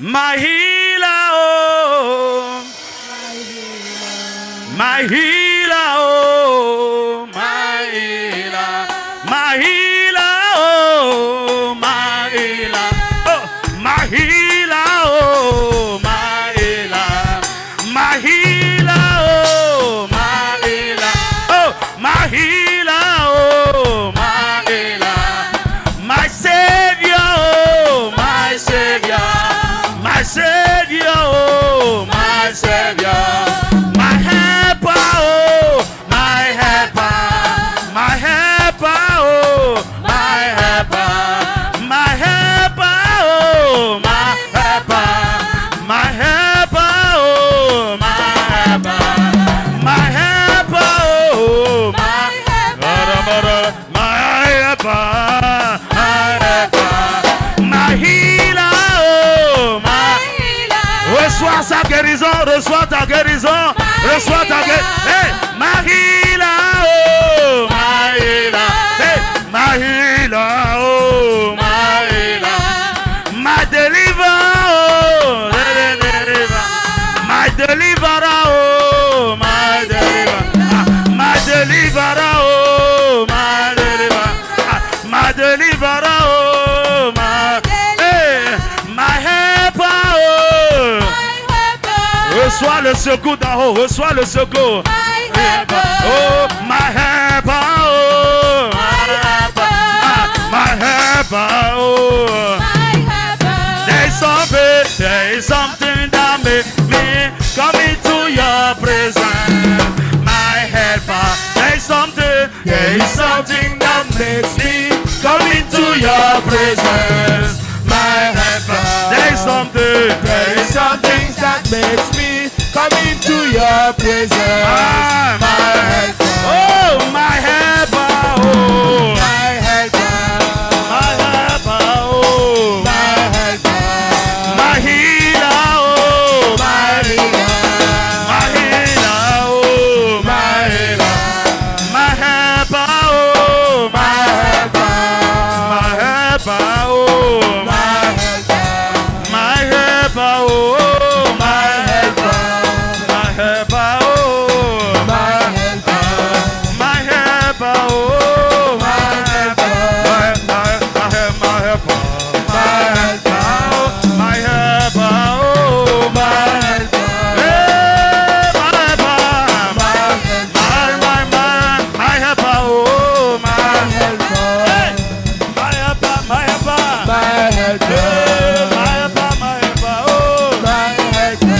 my healer, oh, my healer, oh, my healer, my healer, oh, my healer, oh, my healer, oh, my healer, my healer, oh, my healer, oh, my healer, oh, my healer, my savior, oh, my savior. My Savior, oh, my Savior, my helper, oh, my helper, my helper, oh, my helper, my helper, oh, my helper, my helper, oh, my helper, my helper, oh, my helper, my helper, my healer. Reçois sa guérison, reçois ta guérison, reçois ta guérison. Hey, my healer, oh, my healer. Hey, my healer, oh, my healer. My deliverer, oh, my deliverer, oh, my deliverer. My deliverer, oh, my deliverer. My deliverer, oh, my. Hey, my helper, oh. Reçois le secours d'en haut, reçois le secours. Oh, my helper, oh, my helper, oh. There is something that makes me come into your presence. My helper, there is something that makes me come into your presence. My helper, there is something that makes me come into your presence. My helper, oh, my helper, oh, my helper, my helper, oh, my helper, my healer, oh, my healer, my healer, oh, my healer, my helper, oh, my helper, my helper, oh, my helper, my helper, oh, my helper. My helper, oh, my helper, my helper, oh, my helper, my helper, my helper, oh, my helper, hey, my helper, my helper, oh, my helper, hey, my helper, my helper, my helper, hey, my helper, my helper, oh, my helper.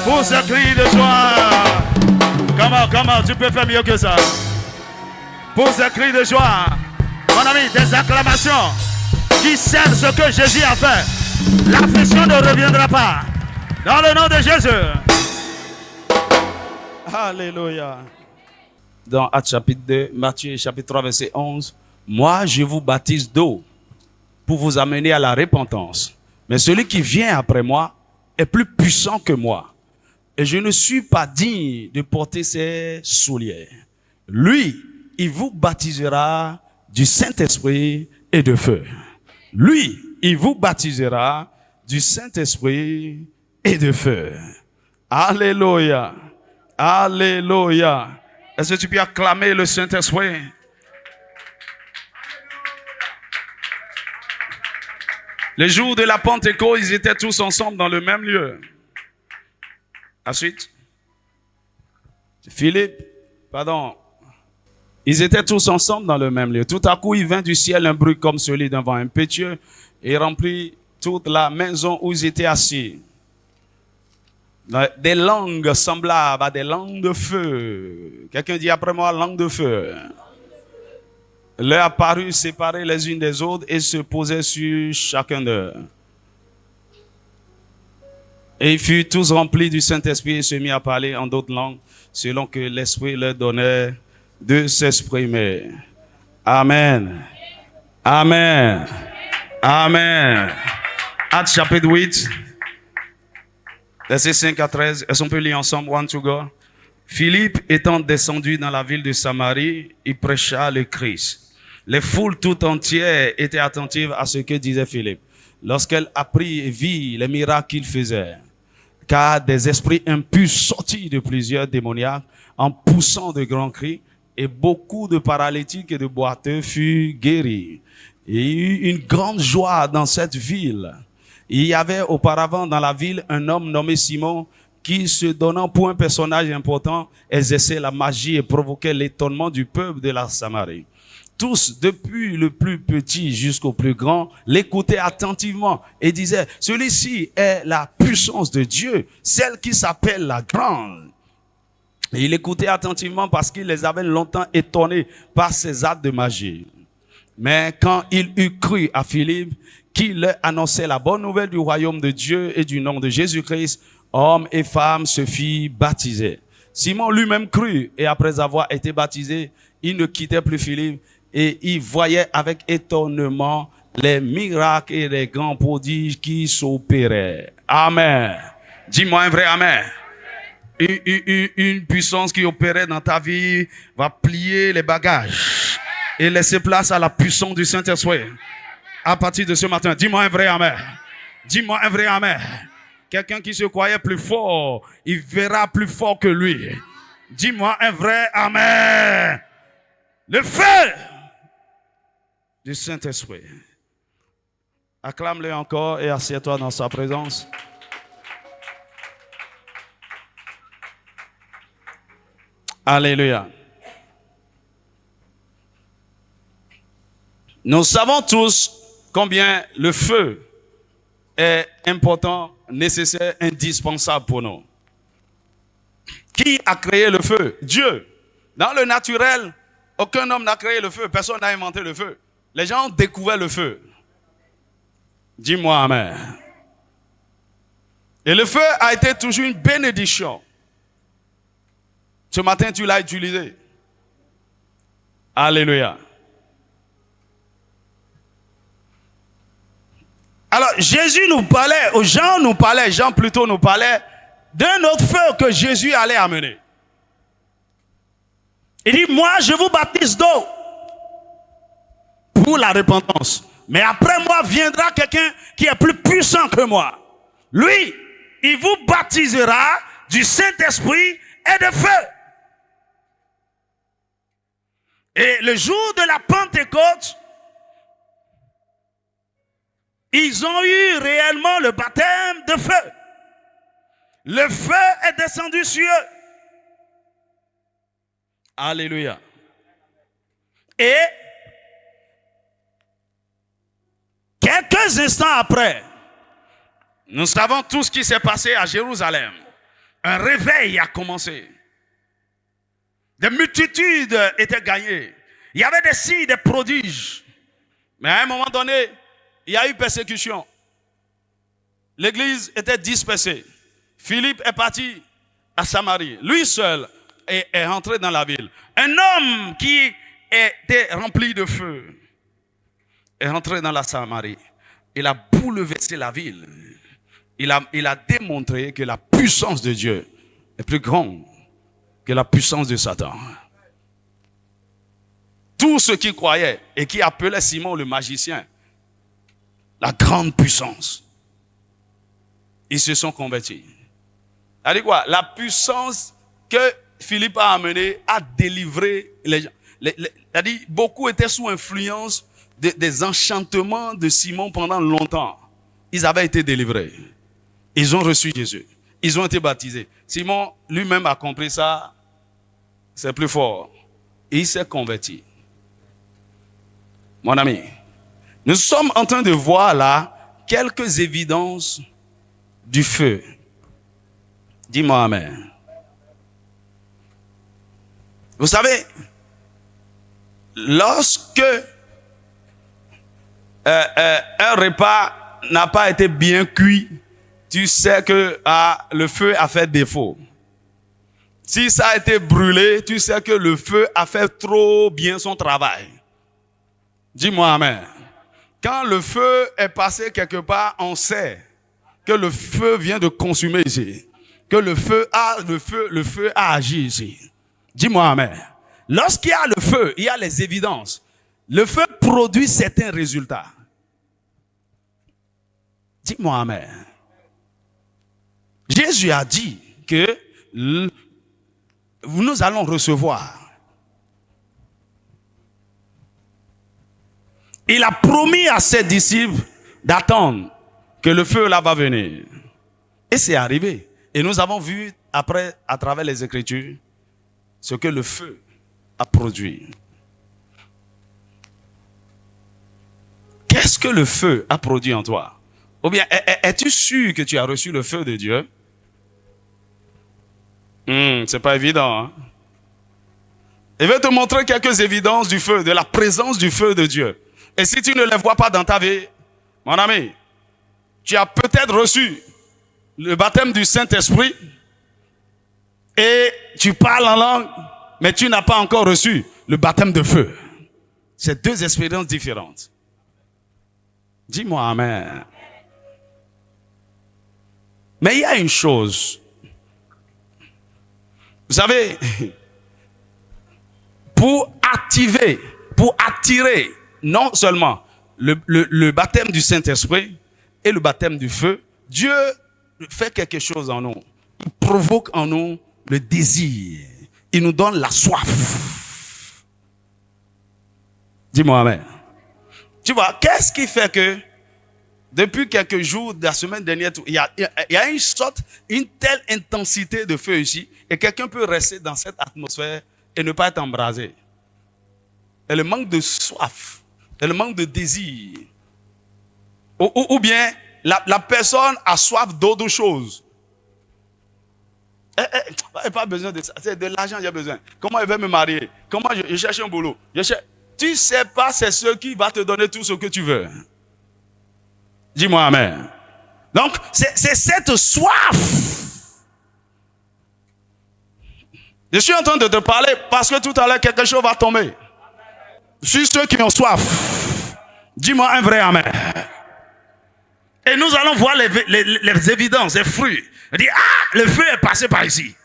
Pour ce cri de joie, comment tu peux faire mieux que ça? Pour ce cri de joie, mon ami, des acclamations qui scellent ce que Jésus a fait. L'affliction ne reviendra pas. Dans le nom de Jésus. Alléluia. Dans Actes chapitre 2, Matthieu chapitre 3, verset 11. Moi, je vous baptise d'eau pour vous amener à la repentance. Mais celui qui vient après moi est plus puissant que moi. Et je ne suis pas digne de porter ses souliers. Lui, il vous baptisera du Saint-Esprit et de feu. Lui, il vous baptisera du Saint-Esprit et de feu. Alléluia. Alléluia. Est-ce que tu peux acclamer le Saint-Esprit? Le jour de la Pentecôte, ils étaient tous ensemble dans le même lieu. Ensuite, Philippe, pardon. Ils étaient tous ensemble dans le même lieu. Tout à coup, il vint du ciel un bruit comme celui d'un vent impétueux et remplit toute la maison où ils étaient assis. Des langues semblables à des langues de feu. Quelqu'un dit après moi, langue de feu. Leur apparut séparées les unes des autres et se posaient sur chacun d'eux. Et ils furent tous remplis du Saint-Esprit et se mirent à parler en d'autres langues, selon que l'Esprit leur donnait de s'exprimer. Amen. Amen. Amen. Actes chapitre 8, versets 5 à 13. Est-ce qu'on peut lire ensemble? One to go. Philippe étant descendu dans la ville de Samarie, il prêcha le Christ. Les foules tout entières étaient attentives à ce que disait Philippe, lorsqu'elle apprit et vit les miracles qu'il faisait. Car des esprits impurs sortis de plusieurs démoniaques en poussant de grands cris, et beaucoup de paralytiques et de boiteux furent guéris. Il y eut une grande joie dans cette ville. Il y avait auparavant dans la ville un homme nommé Simon qui, se donnant pour un personnage important, exerçait la magie et provoquait l'étonnement du peuple de la Samarie. Tous, depuis le plus petit jusqu'au plus grand, l'écoutaient attentivement et disaient, celui-ci est la puissance de Dieu, celle qui s'appelle la grande. Et il écoutait attentivement parce qu'il les avait longtemps étonnés par ses actes de magie. Mais quand il eut cru à Philippe, qui leur annonçait la bonne nouvelle du royaume de Dieu et du nom de Jésus-Christ, hommes et femmes se firent baptiser. Simon lui-même crut, et après avoir été baptisé, il ne quittait plus Philippe, et il voyait avec étonnement les miracles et les grands prodiges qui s'opéraient. Amen. Dis-moi un vrai amen. Une puissance qui opérait dans ta vie va plier les bagages et laisser place à la puissance du Saint-Esprit. À partir de ce matin, dis-moi un vrai amen. Dis-moi un vrai amen. Quelqu'un qui se croyait plus fort, il verra plus fort que lui. Dis-moi un vrai amen. Le feu du Saint-Esprit. Acclame-le encore et assieds-toi dans sa présence. Alléluia. Nous savons tous combien le feu est important, nécessaire, indispensable pour nous. Qui a créé le feu? Dieu. Dans le naturel, aucun homme n'a créé le feu. Personne n'a inventé le feu. Les gens ont découvert le feu. Dis-moi amen. Et le feu a été toujours une bénédiction. Ce matin, tu l'as utilisé. Alléluia. Alors, Jésus nous parlait, Jean plutôt nous parlait d'un autre feu que Jésus allait amener. Il dit, moi, je vous baptise d'eau pour la repentance. Mais après moi viendra quelqu'un qui est plus puissant que moi. Lui, il vous baptisera du Saint-Esprit et de feu. Et le jour de la Pentecôte, ils ont eu réellement le baptême de feu. Le feu est descendu sur eux. Alléluia. Et quelques instants après, nous savons tout ce qui s'est passé à Jérusalem. Un réveil a commencé. Des multitudes étaient gagnées. Il y avait des signes, des prodiges. Mais à un moment donné, il y a eu persécution. L'église était dispersée. Philippe est parti à Samarie. Lui seul est rentré dans la ville. Un homme qui était rempli de feu est rentré dans la Samarie. Il a bouleversé la ville. Il a démontré que la puissance de Dieu est plus grande que la puissance de Satan. Tous ceux qui croyaient et qui appelaient Simon le magicien, la grande puissance, ils se sont convertis. C'est-à-dire quoi? La puissance que Philippe a amenée a délivré les gens. C'est-à-dire, beaucoup étaient sous influence des enchantements de Simon pendant longtemps. Ils avaient été délivrés. Ils ont reçu Jésus. Ils ont été baptisés. Simon lui-même a compris ça. C'est plus fort. Il s'est converti. Mon ami, nous sommes en train de voir là quelques évidences du feu. Dis-moi amen. Vous savez, lorsque un repas n'a pas été bien cuit, tu sais que le feu a fait défaut. Si ça a été brûlé, tu sais que le feu a fait trop bien son travail. Dis-moi amen. Quand le feu est passé quelque part, on sait que le feu vient de consumer ici. Que le feu a agi ici. Dis-moi amen. Lorsqu'il y a le feu, il y a les évidences. Le feu produit certains résultats. Dis-moi amen. Jésus a dit que nous allons recevoir. Il a promis à ses disciples d'attendre que le feu là va venir. Et c'est arrivé. Et nous avons vu après, à travers les Écritures, ce que le feu a produit. Qu'est-ce que le feu a produit en toi? Ou bien, es-tu sûr que tu as reçu le feu de Dieu? C'est pas évident. Hein? Je vais te montrer quelques évidences du feu, de la présence du feu de Dieu. Et si tu ne les vois pas dans ta vie, mon ami, tu as peut-être reçu le baptême du Saint-Esprit et tu parles en langue, mais tu n'as pas encore reçu le baptême de feu. C'est deux expériences différentes. Dis-moi amen. Mais il y a une chose. Vous savez, pour attirer non seulement le baptême du Saint-Esprit et le baptême du feu, Dieu fait quelque chose en nous. Il provoque en nous le désir. Il nous donne la soif. Dis-moi amen. Tu vois, qu'est-ce qui fait que depuis quelques jours de la semaine dernière, il y a une telle intensité de feu ici, et quelqu'un peut rester dans cette atmosphère et ne pas être embrasé. Et le manque de soif, et le manque de désir. Ou bien, la personne a soif d'autre chose. Pas besoin de ça. C'est de l'argent, j'ai besoin. Comment je vais me marier? Comment je cherche un boulot? Tu ne sais pas, c'est ce qui va te donner tout ce que tu veux. Dis-moi amen. Donc, c'est cette soif. Je suis en train de te parler parce que tout à l'heure, quelque chose va tomber. Sur ceux qui ont soif. Dis-moi un vrai amen. Et nous allons voir les évidences, les fruits. On dit, le feu est passé par ici.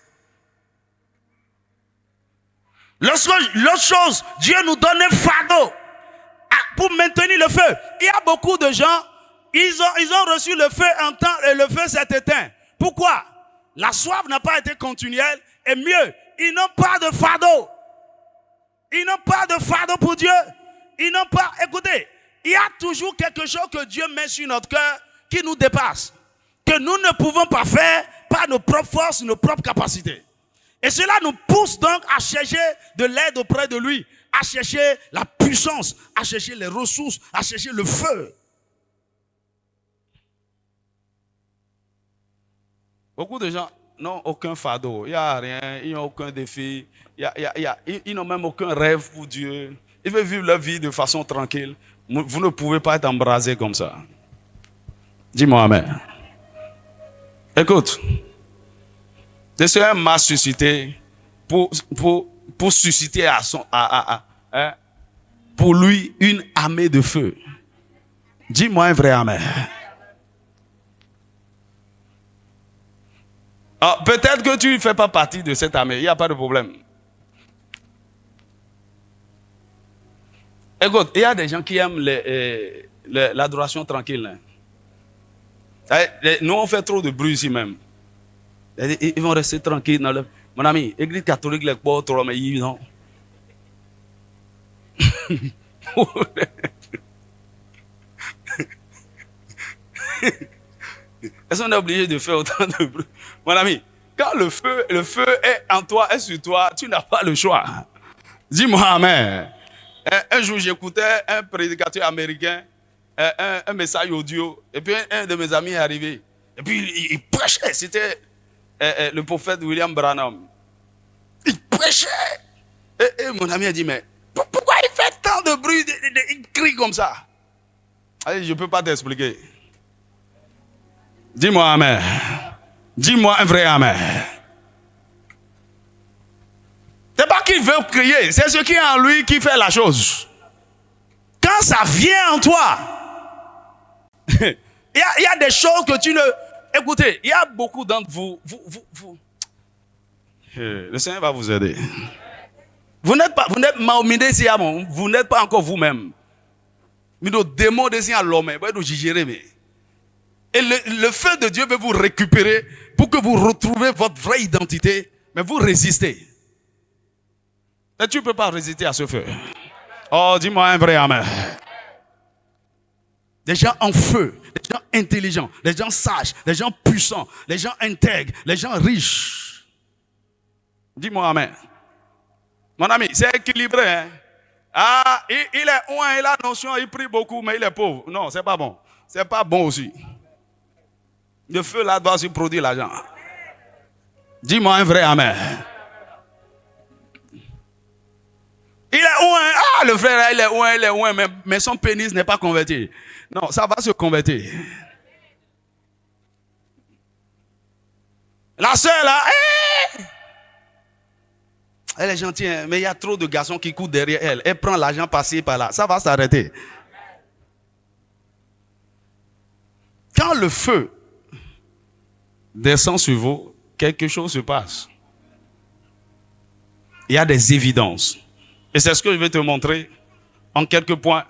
L'autre chose, Dieu nous donne un fardeau pour maintenir le feu. Il y a beaucoup de gens, ils ont reçu le feu un temps et le feu s'est éteint. Pourquoi? La soif n'a pas été continuelle et mieux, ils n'ont pas de fardeau. Ils n'ont pas de fardeau pour Dieu. Ils n'ont pas, écoutez, il y a toujours quelque chose que Dieu met sur notre cœur qui nous dépasse. Que nous ne pouvons pas faire par nos propres forces, nos propres capacités. Et cela nous pousse donc à chercher de l'aide auprès de lui, à chercher la puissance, à chercher les ressources, à chercher le feu. Beaucoup de gens n'ont aucun fardeau, il n'y a rien, ils n'ont aucun défi, ils n'ont même aucun rêve pour Dieu. Ils veulent vivre leur vie de façon tranquille. Vous ne pouvez pas être embrasé comme ça. Dis-moi amen. Écoute. Le Seigneur m'a suscité pour susciter pour lui une armée de feu. Dis-moi un vrai amen. Alors, peut-être que tu ne fais pas partie de cette armée, il n'y a pas de problème. Écoute, il y a des gens qui aiment l'adoration tranquille. Nous, on fait trop de bruit ici même. Ils vont rester tranquilles dans mon ami, l'église catholique, les pauvres, trop, mais ils non. Est-ce qu'on est obligé de faire autant de bruit? Mon ami, quand le feu est en toi et sur toi, tu n'as pas le choix. Dis-moi amen. Un jour, j'écoutais un prédicateur américain, un message audio, et puis un de mes amis est arrivé. Et puis il prêchait, c'était le prophète William Branham. Il prêchait. Et mon ami a dit, mais pourquoi il fait tant de bruit, il crie comme ça? Allez, je ne peux pas t'expliquer. Dis-moi amen. Dis-moi un vrai amen. C'est pas qu'il veut crier, c'est ce qui est en lui qui fait la chose. Quand ça vient en toi, il y a des choses que tu ne... Écoutez, il y a beaucoup d'entre vous, le Seigneur va vous aider. Vous n'êtes vous n'êtes pas encore vous-même. Mais le démon désire l'homme, vous jugerez. Et le feu de Dieu veut vous récupérer pour que vous retrouviez votre vraie identité, mais vous résistez. Et tu ne peux pas résister à ce feu. Oh, dis-moi un vrai amen. Des gens en feu, des gens intelligents, des gens sages, des gens puissants, des gens intègres, des gens riches. Dis-moi amen. Mon ami, c'est équilibré. Hein? Ah, il est loin, il a notion, il prie beaucoup, mais il est pauvre. Non, c'est pas bon. C'est pas bon aussi. Le feu là doit se produire l'argent. Dis-moi un vrai amen. Il est loin. Ah, le frère là, il est loin, mais son pénis n'est pas converti. Non, ça va se convertir. La sœur là, elle est gentille, hein, mais il y a trop de garçons qui courent derrière elle. Elle prend l'argent passé par là. Ça va s'arrêter. Quand le feu descend sur vous, quelque chose se passe. Il y a des évidences. Et c'est ce que je vais te montrer en quelques points.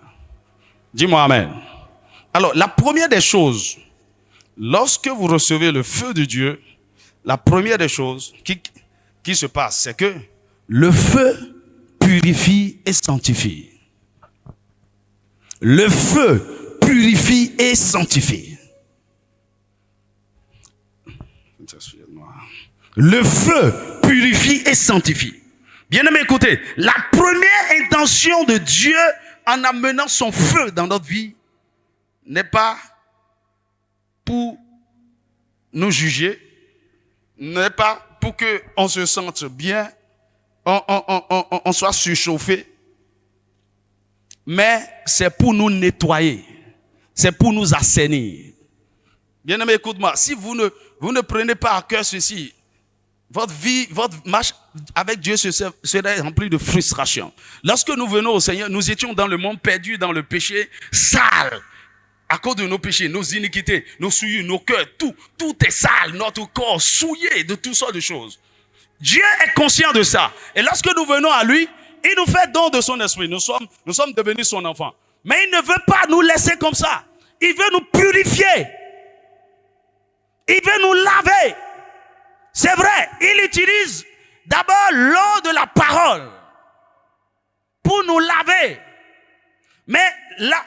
Dis-moi amen. Alors, la première des choses, lorsque vous recevez le feu de Dieu, la première des choses qui se passe, c'est que le feu purifie et sanctifie. Le feu purifie et sanctifie. Le feu purifie et sanctifie. Bien-aimés, écoutez, la première intention de Dieu en amenant son feu dans notre vie n'est pas pour nous juger, n'est pas pour qu'on se sente bien, on soit surchauffé, mais c'est pour nous nettoyer, c'est pour nous assainir. Bien-aimé, écoute-moi, si vous ne prenez pas à cœur ceci, votre vie, votre marche avec Dieu serait remplie de frustration. Lorsque nous venons au Seigneur, nous étions dans le monde perdu, dans le péché, sale. À cause de nos péchés, nos iniquités, nos souillures, nos cœurs, tout est sale, notre corps souillé de toutes sortes de choses. Dieu est conscient de ça. Et lorsque nous venons à lui, il nous fait don de son esprit. Nous sommes devenus son enfant. Mais il ne veut pas nous laisser comme ça. Il veut nous purifier. Il veut nous laver. C'est vrai, il utilise d'abord l'eau de la parole pour nous laver. Mais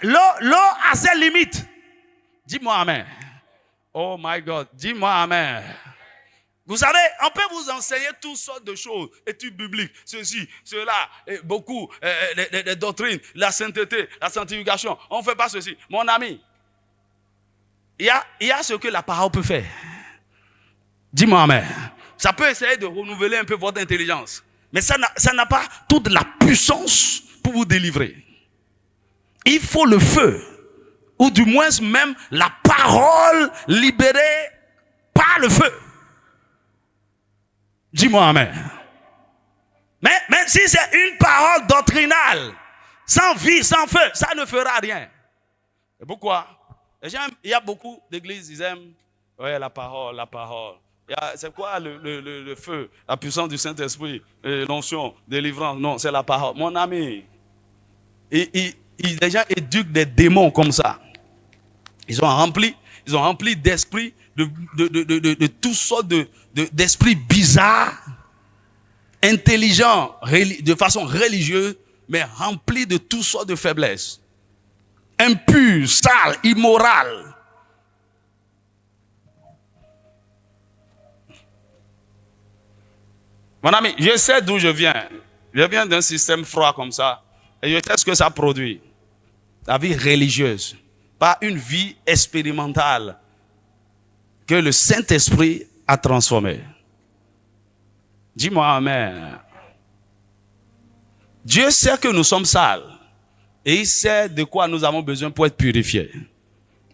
l'eau a ses limites. Dis-moi amen. Oh my God, dis-moi amen. Vous savez, on peut vous enseigner toutes sortes de choses, études bibliques, ceci, cela, beaucoup, les doctrines, la sainteté, la sanctification. On ne fait pas ceci. Mon ami, il y a ce que la parole peut faire. Dis-moi amen. Ça peut essayer de renouveler un peu votre intelligence. Mais ça n'a pas toute la puissance pour vous délivrer. Il faut le feu. Ou du moins même la parole libérée par le feu. Dis-moi amen. Mais si c'est une parole doctrinale, sans vie, sans feu, ça ne fera rien. Et pourquoi? Il y a beaucoup d'églises, ils aiment, ouais, la parole. C'est quoi le feu, la puissance du Saint-Esprit, l'onction, délivrance? Non, c'est la parole. Mon ami, les gens éduquent des démons comme ça. Ils ont rempli d'esprits, de toutes sortes d'esprits bizarres, intelligents, de façon religieuse, mais remplis de toutes sortes de faiblesses. Impurs, sales, immorales. Mon ami, je sais d'où je viens. Je viens d'un système froid comme ça. Et je sais ce que ça produit. La vie religieuse. Pas une vie expérimentale que le Saint-Esprit a transformée. Dis-moi amen. Dieu sait que nous sommes sales. Et il sait de quoi nous avons besoin pour être purifiés.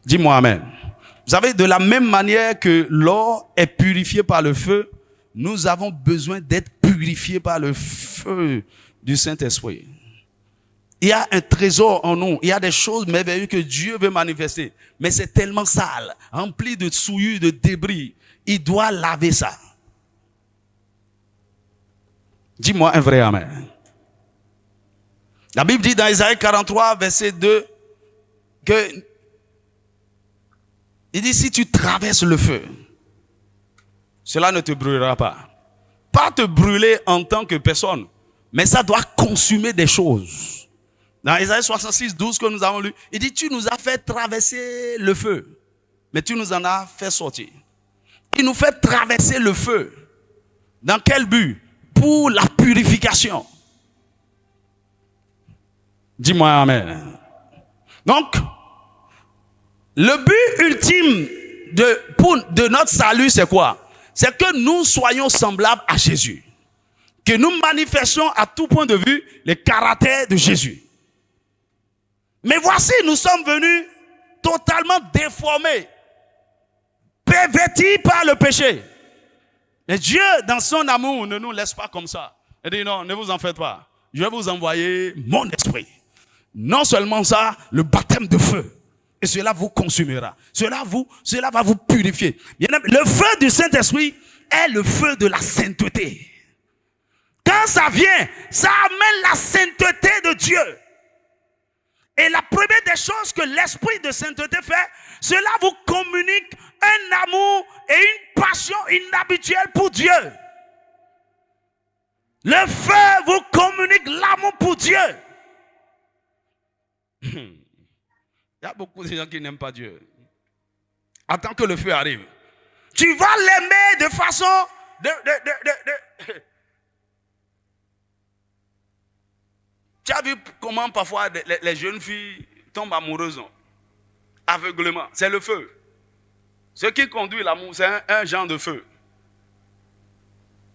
Dis-moi amen. Vous savez, de la même manière que l'or est purifié par le feu, nous avons besoin d'être purifiés par le feu du Saint-Esprit. Il y a un trésor en nous. Il y a des choses merveilleuses que Dieu veut manifester. Mais c'est tellement sale, rempli de souillures, de débris. Il doit laver ça. Dis-moi un vrai amen. La Bible dit dans Isaïe 43, verset 2, que il dit, si tu traverses le feu, cela ne te brûlera pas. Pas te brûler en tant que personne, mais ça doit consumer des choses. Dans Isaïe 66, 12 que nous avons lu, il dit, tu nous as fait traverser le feu, mais tu nous en as fait sortir. Il nous fait traverser le feu. Dans quel but? Pour la purification. Dis-moi amen. Donc, le but ultime de notre salut, c'est quoi? C'est que nous soyons semblables à Jésus. Que nous manifestions à tout point de vue le caractère de Jésus. Mais voici, nous sommes venus totalement déformés, pervertis par le péché. Mais Dieu, dans son amour, ne nous laisse pas comme ça. Il dit non, ne vous en faites pas. Je vais vous envoyer mon esprit. Non seulement ça, le baptême de feu. Et cela vous consumera. Cela va vous purifier. Le feu du Saint-Esprit est le feu de la sainteté. Quand ça vient, ça amène la sainteté de Dieu. Et la première des choses que l'esprit de sainteté fait, cela vous communique un amour et une passion inhabituelle pour Dieu. Le feu vous communique l'amour pour Dieu. Il y a beaucoup de gens qui n'aiment pas Dieu. Attends que le feu arrive. Tu vas l'aimer de façon Tu as vu comment parfois les jeunes filles tombent amoureuses aveuglement. C'est le feu. Ce qui conduit l'amour, c'est un genre de feu.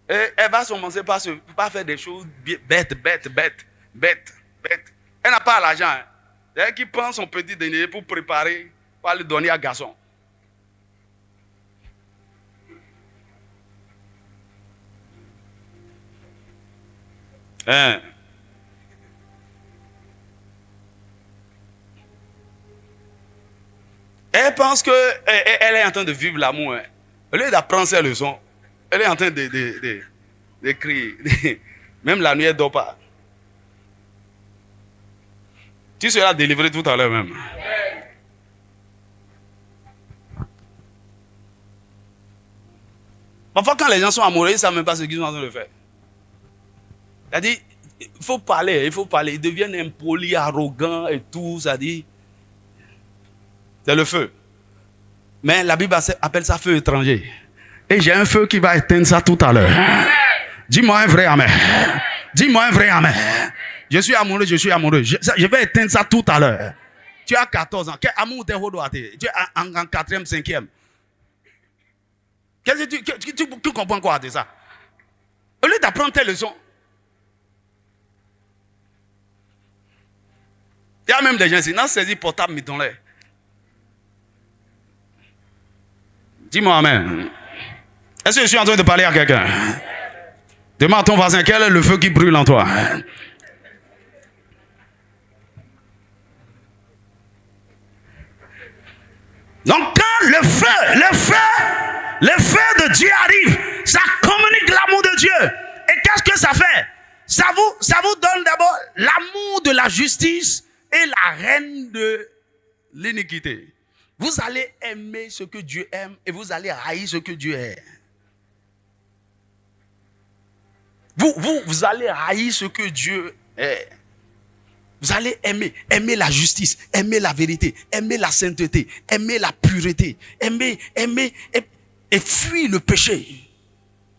Et elle va commencer par faire des choses bêtes. Elle n'a pas l'argent. Hein. C'est elle qui prend son petit déjeuner pour préparer, pour le donner à garçon. Hein? Elle pense qu'elle est en train de vivre l'amour. Hein. Au lieu d'apprendre ses leçons, elle est en train d'écrire. Même la nuit, elle ne dort pas. Tu seras délivré tout à l'heure même. Parfois, quand les gens sont amoureux, ils ne savent même pas ce qu'ils sont en train de faire. C'est-à-dire, il faut parler. Ils deviennent impolis, arrogants et tout. C'est-à-dire, c'est le feu. Mais la Bible appelle ça feu étranger. Et j'ai un feu qui va éteindre ça tout à l'heure. Dis-moi un vrai amen. Dis-moi un vrai amen. Je suis amoureux. Je vais éteindre ça tout à l'heure. Tu as 14 ans. Quel amour t'es rodé? Tu es en 4e, 5e. Qu'est-ce que tu comprends quoi de ça? Au lieu d'apprendre tes leçons. Il y a même des gens qui n'ont saisi portable, mettons-les. Dis-moi amen. Est-ce que je suis en train de parler à quelqu'un? Demande à ton voisin quel est le feu qui brûle en toi. Donc quand le feu de Dieu arrive, ça communique l'amour de Dieu. Et qu'est-ce que ça fait? Ça vous donne d'abord l'amour de la justice et la reine de l'iniquité. Vous allez aimer ce que Dieu aime et vous allez haïr ce que Dieu aime. Vous allez haïr ce que Dieu est. Vous allez aimer la justice, aimer la vérité, aimer la sainteté, aimer la pureté, aimer et fuir le péché.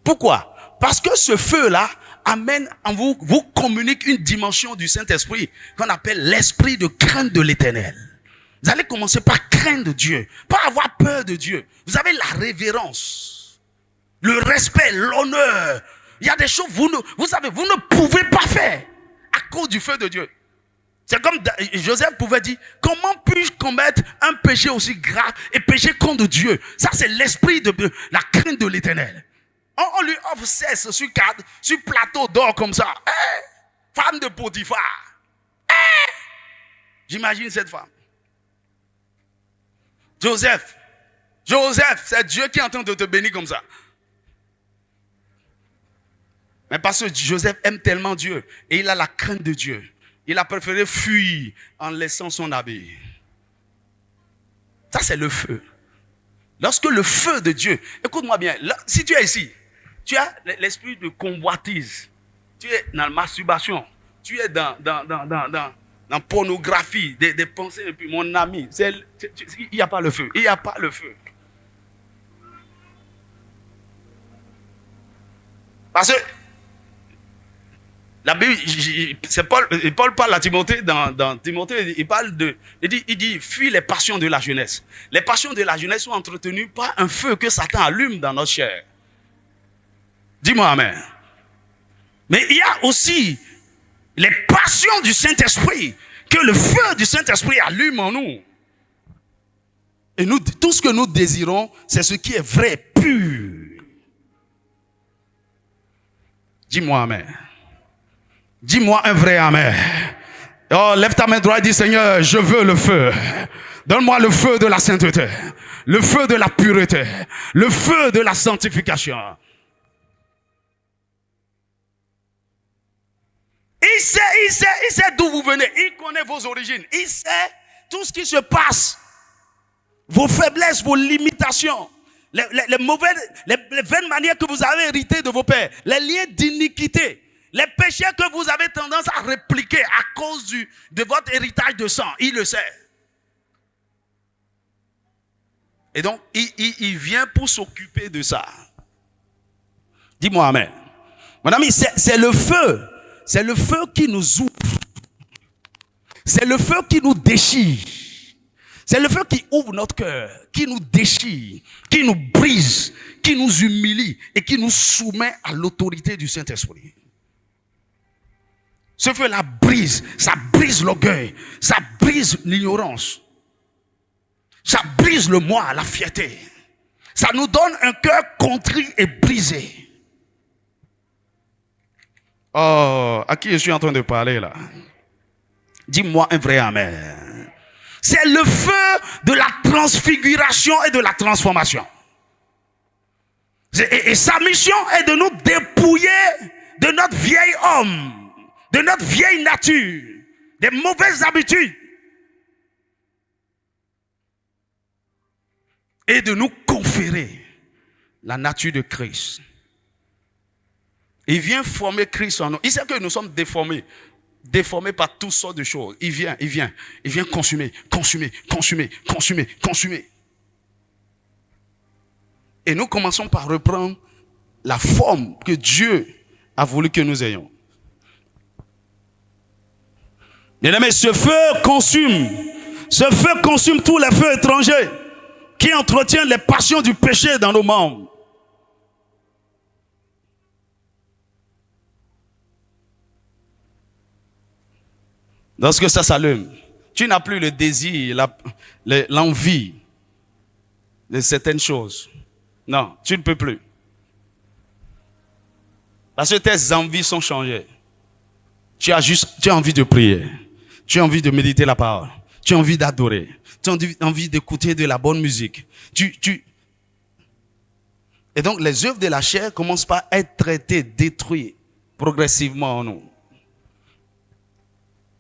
Pourquoi? Parce que ce feu-là amène en vous communique une dimension du Saint-Esprit qu'on appelle l'esprit de crainte de l'Éternel. Vous allez commencer par craindre Dieu, par avoir peur de Dieu. Vous avez la révérence, le respect, l'honneur. Il y a des choses vous ne pouvez pas faire à cause du feu de Dieu. C'est comme Joseph pouvait dire, comment puis-je commettre un péché aussi grave et pécher contre Dieu? Ça, c'est l'esprit de la crainte de l'Éternel. On lui offre cesse sur plateau d'or comme ça. Femme de Potiphar. J'imagine cette femme. Joseph, c'est Dieu qui est en train de te bénir comme ça. Mais parce que Joseph aime tellement Dieu et il a la crainte de Dieu, il a préféré fuir en laissant son habit. Ça, c'est le feu. Lorsque le feu de Dieu, écoute-moi bien, là, si tu es ici, tu as l'esprit de convoitise, tu es dans la masturbation, tu es dans pornographie, des pensées, et puis mon ami, il n'y a pas le feu, il n'y a pas le feu. Parce que la Bible, Paul parle à Timothée, dans Timothée, il dit, fuis les passions de la jeunesse. Les passions de la jeunesse sont entretenues par un feu que Satan allume dans notre chair. Dis-moi amen. Mais il y a aussi les passions du Saint-Esprit, que le feu du Saint-Esprit allume en nous. Et nous, tout ce que nous désirons, c'est ce qui est vrai, pur. Dis-moi amen. Dis-moi un vrai amen. Oh, lève ta main droite et dis, Seigneur, je veux le feu. Donne-moi le feu de la sainteté, le feu de la pureté, le feu de la sanctification. Il sait d'où vous venez. Il connaît vos origines. Il sait tout ce qui se passe. Vos faiblesses, vos limitations. Les mauvaises, les vaines manières que vous avez héritées de vos pères. Les liens d'iniquité. Les péchés que vous avez tendance à répliquer à cause de votre héritage de sang. Il le sait. Et donc, il vient pour s'occuper de ça. Dis-moi amen. Mon ami, c'est le feu. C'est le feu qui nous ouvre. C'est le feu qui nous déchire. C'est le feu qui ouvre notre cœur, qui nous déchire, qui nous brise, qui nous humilie et qui nous soumet à l'autorité du Saint-Esprit. Ce feu-là brise, ça brise l'orgueil, ça brise l'ignorance, ça brise le moi, la fierté. Ça nous donne un cœur contrit et brisé. Oh, à qui je suis en train de parler là? Dis-moi un vrai amen. C'est le feu de la transfiguration et de la transformation. Et sa mission est de nous dépouiller de notre vieil homme, de notre vieille nature, des mauvaises habitudes. Et de nous conférer la nature de Christ. Il vient former Christ en nous. Il sait que nous sommes déformés par toutes sortes de choses. Il vient consumer. Et nous commençons par reprendre la forme que Dieu a voulu que nous ayons. Bien-aimés, ce feu consume tous les feux étrangers qui entretiennent les passions du péché dans nos membres. Lorsque ça s'allume, tu n'as plus le désir, l'envie de certaines choses. Non, tu ne peux plus. Parce que tes envies sont changées. Tu as envie de prier. Tu as envie de méditer la parole. Tu as envie d'adorer. Tu as envie d'écouter de la bonne musique. Et donc, les œuvres de la chair commencent par être traitées, détruites progressivement en nous.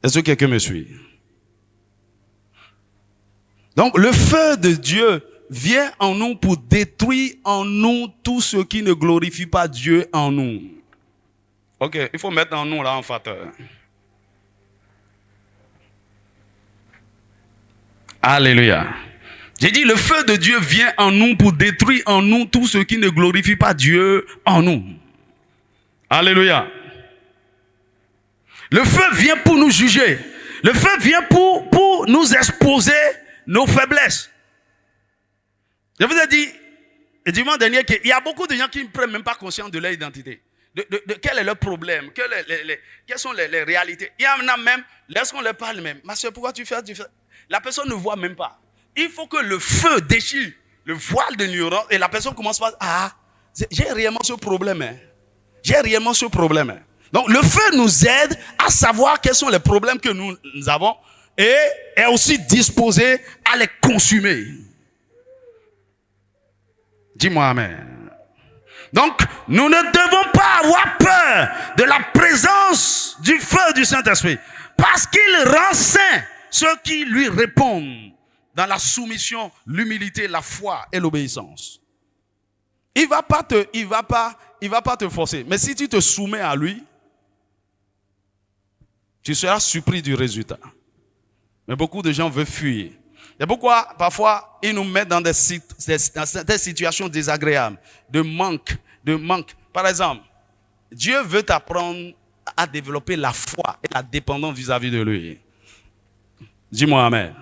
Est-ce que quelqu'un me suit? Donc, le feu de Dieu vient en nous pour détruire en nous tout ce qui ne glorifie pas Dieu en nous. Ok, il faut mettre en nous là en facteur. Alléluia. J'ai dit, le feu de Dieu vient en nous pour détruire en nous tout ce qui ne glorifie pas Dieu en nous. Alléluia. Le feu vient pour nous juger. Le feu vient pour nous exposer nos faiblesses. Je vous ai dit, le dimanche dernier, qu'il y a beaucoup de gens qui ne prennent même pas conscience de leur identité. quel est leur problème, quelles sont les réalités. Il y en a même, lorsqu'on leur parle même, ma soeur, pourquoi tu fais? La personne ne voit même pas. Il faut que le feu déchire le voile de l'ignorance et la personne commence par, j'ai réellement ce problème. Hein. J'ai réellement ce problème. Hein. Donc le feu nous aide à savoir quels sont les problèmes que nous avons et est aussi disposé à les consumer. Dis-moi amen. Donc, nous ne devons pas avoir peur de la présence du feu du Saint-Esprit. Parce qu'il rend saint ceux qui lui répondent dans la soumission, l'humilité, la foi et l'obéissance. Il va pas te forcer. Mais si tu te soumets à lui, tu seras surpris du résultat. Mais beaucoup de gens veulent fuir. C'est pourquoi, parfois, ils nous mettent dans des situations désagréables, de manque. Par exemple, Dieu veut t'apprendre à développer la foi et la dépendance vis-à-vis de lui. Dis-moi amen.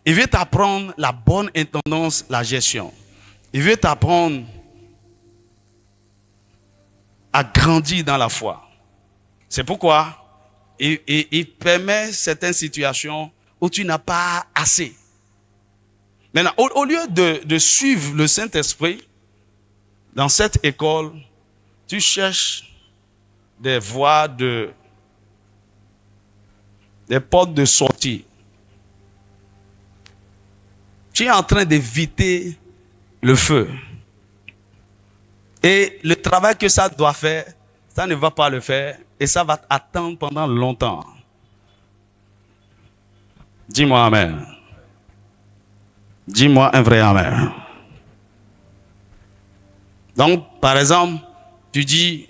Il veut t'apprendre la bonne intendance, la gestion. Il veut t'apprendre à grandir dans la foi. C'est pourquoi il permet certaines situations où tu n'as pas assez. Maintenant, au lieu de suivre le Saint-Esprit, dans cette école, tu cherches des voies des portes de sortie. Tu es en train d'éviter le feu. Et le travail que ça doit faire, ça ne va pas le faire et ça va t'attendre pendant longtemps. Dis-moi amen. Dis-moi un vrai amen. Donc, par exemple, tu dis,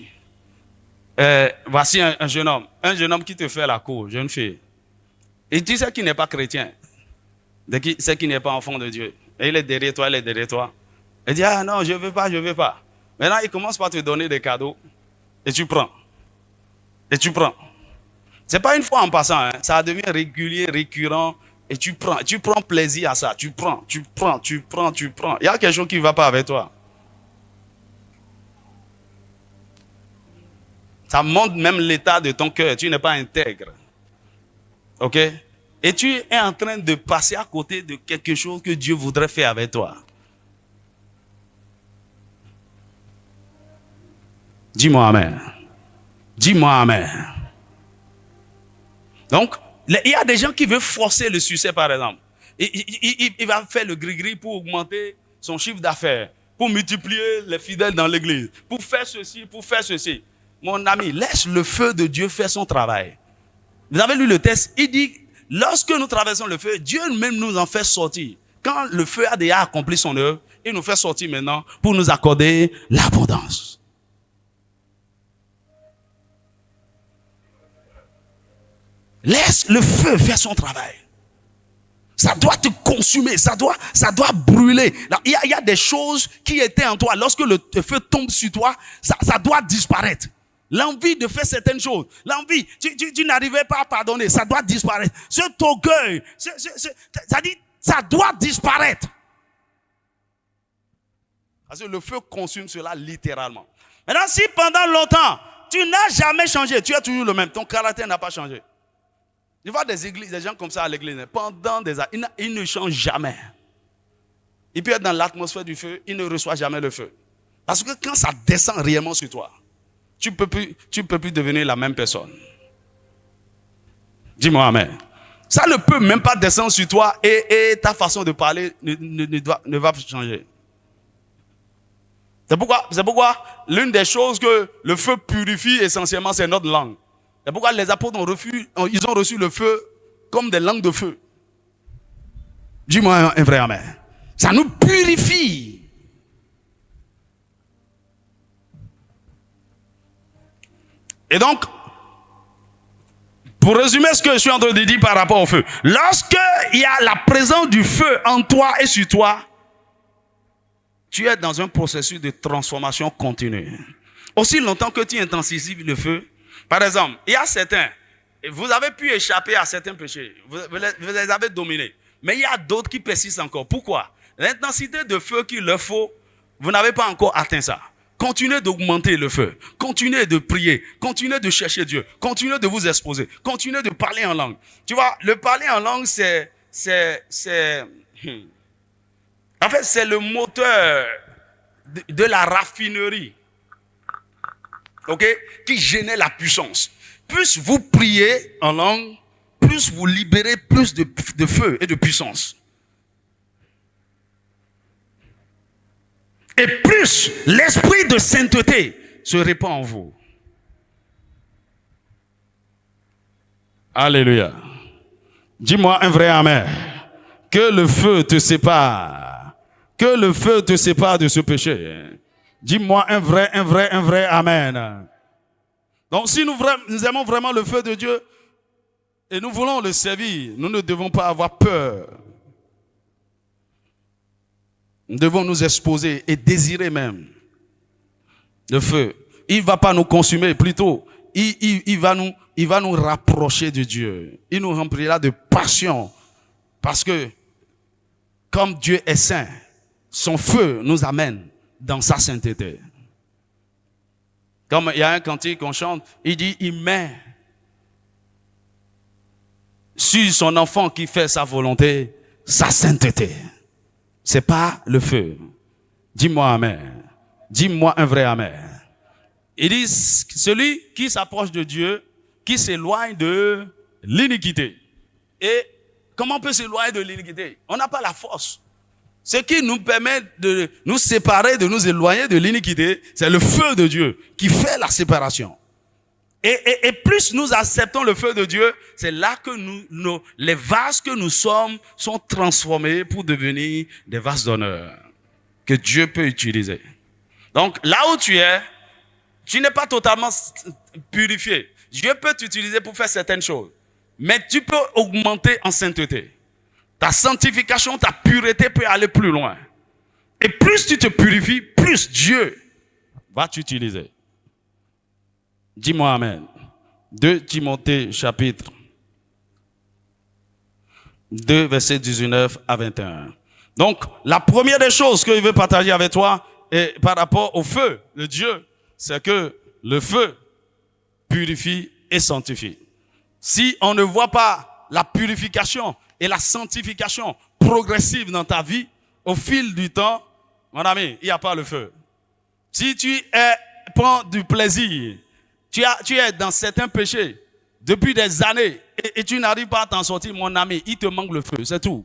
voici un jeune homme qui te fait la cour, jeune fille. Et tu sais qu'il n'est pas chrétien, c'est qu'il n'est pas enfant de Dieu. Et il est derrière toi, Il dit, non, je ne veux pas. Maintenant, il commence par te donner des cadeaux et tu prends. C'est pas une fois en passant, hein. Ça devient régulier, récurrent et tu prends plaisir à ça. Tu prends. Il y a quelque chose qui ne va pas avec toi. Ça montre même l'état de ton cœur. Tu n'es pas intègre. Ok? Et tu es en train de passer à côté de quelque chose que Dieu voudrait faire avec toi. Dis-moi amen. Dis-moi amen. Donc, il y a des gens qui veulent forcer le succès, par exemple. Il va faire le gris-gris pour augmenter son chiffre d'affaires, pour multiplier les fidèles dans l'église, pour faire ceci. Mon ami, laisse le feu de Dieu faire son travail. Vous avez lu le texte, il dit, lorsque nous traversons le feu, Dieu même nous en fait sortir. Quand le feu a déjà accompli son œuvre, il nous fait sortir maintenant pour nous accorder l'abondance. Laisse le feu faire son travail. Ça doit te consumer, ça doit brûler. Il y a des choses qui étaient en toi. Lorsque le feu tombe sur toi, ça doit disparaître. L'envie de faire certaines choses, l'envie, tu n'arrivais pas à pardonner, ça doit disparaître. Cet orgueil, ça doit disparaître. Parce que le feu consume cela littéralement. Maintenant, si pendant longtemps, tu n'as jamais changé, tu es toujours le même, ton caractère n'a pas changé. Je vois des églises, des gens comme ça à l'église, pendant des années, ils ne changent jamais. Il peut être dans l'atmosphère du feu, il ne reçoit jamais le feu. Parce que quand ça descend réellement sur toi, tu peux plus devenir la même personne. Dis-moi amen. Ça ne peut même pas descendre sur toi et ta façon de parler ne va pas changer. C'est pourquoi l'une des choses que le feu purifie essentiellement, c'est notre langue. C'est pourquoi les apôtres ils ont reçu le feu comme des langues de feu. Dis-moi un vrai amen. Ça nous purifie. Et donc, pour résumer ce que je suis en train de dire par rapport au feu, lorsque il y a la présence du feu en toi et sur toi, tu es dans un processus de transformation continue. Aussi longtemps que tu intensifies le feu, par exemple, il y a certains, vous avez pu échapper à certains péchés, vous les avez dominés, mais il y a d'autres qui persistent encore. Pourquoi? L'intensité de feu qu'il leur faut, vous n'avez pas encore atteint ça. continuez d'augmenter le feu. Continuez de prier. Continuez de chercher Dieu. Continuez de vous exposer. Continuez de parler en langue. Tu vois, le parler en langue, en fait, c'est le moteur de la raffinerie. OK? Qui génère la puissance. Plus vous priez en langue, plus vous libérez plus de feu et de puissance. Et plus l'esprit de sainteté se répand en vous. Alléluia. Dis-moi un vrai amen. Que le feu te sépare. Que le feu te sépare de ce péché. Dis-moi un vrai amen. Donc si nous aimons vraiment le feu de Dieu et nous voulons le servir, nous ne devons pas avoir peur. Nous devons nous exposer et désirer même le feu. Il ne va pas nous consumer, plutôt, il va nous rapprocher de Dieu. Il nous remplira de passion. Parce que, comme Dieu est saint, son feu nous amène dans sa sainteté. Comme il y a un cantique qu'on chante, il dit, il met sur son enfant qui fait sa volonté, sa sainteté. C'est pas le feu. Dis-moi amen. Dis-moi un vrai amen. Il dit, celui qui s'approche de Dieu, qui s'éloigne de l'iniquité. Et comment on peut s'éloigner de l'iniquité? On n'a pas la force. Ce qui nous permet de nous séparer, de nous éloigner de l'iniquité, c'est le feu de Dieu qui fait la séparation. Et plus nous acceptons le feu de Dieu, c'est là que les vases que nous sommes sont transformés pour devenir des vases d'honneur que Dieu peut utiliser. Donc, là où tu es, tu n'es pas totalement purifié. Dieu peut t'utiliser pour faire certaines choses, mais tu peux augmenter en sainteté. Ta sanctification, ta pureté peut aller plus loin. Et plus tu te purifies, plus Dieu va t'utiliser. Dis-moi amen. 2 Timothée chapitre 2 verset 19 à 21. Donc, la première des choses que je veux partager avec toi et par rapport au feu de Dieu, c'est que le feu purifie et sanctifie. Si on ne voit pas la purification et la sanctification progressive dans ta vie, au fil du temps, mon ami, il n'y a pas le feu. Si tu prends du plaisir, tu es dans certains péchés depuis des années et tu n'arrives pas à t'en sortir, mon ami, il te manque le feu, c'est tout.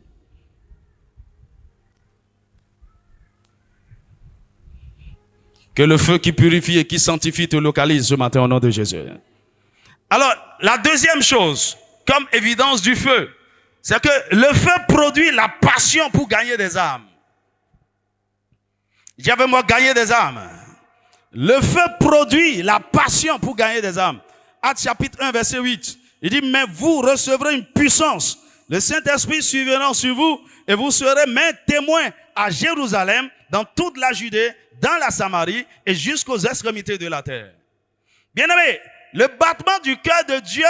Que le feu qui purifie et qui sanctifie te localise ce matin au nom de Jésus. Alors, la deuxième chose, comme évidence du feu, c'est que le feu produit la passion pour gagner des âmes. J'avais moi gagner des âmes. Le feu produit la passion pour gagner des âmes. Actes chapitre 1 verset 8. Il dit, mais vous recevrez une puissance. Le Saint-Esprit surviendra sur vous et vous serez mes témoins à Jérusalem, dans toute la Judée, dans la Samarie et jusqu'aux extrémités de la terre. Bien-aimés, le battement du cœur de Dieu,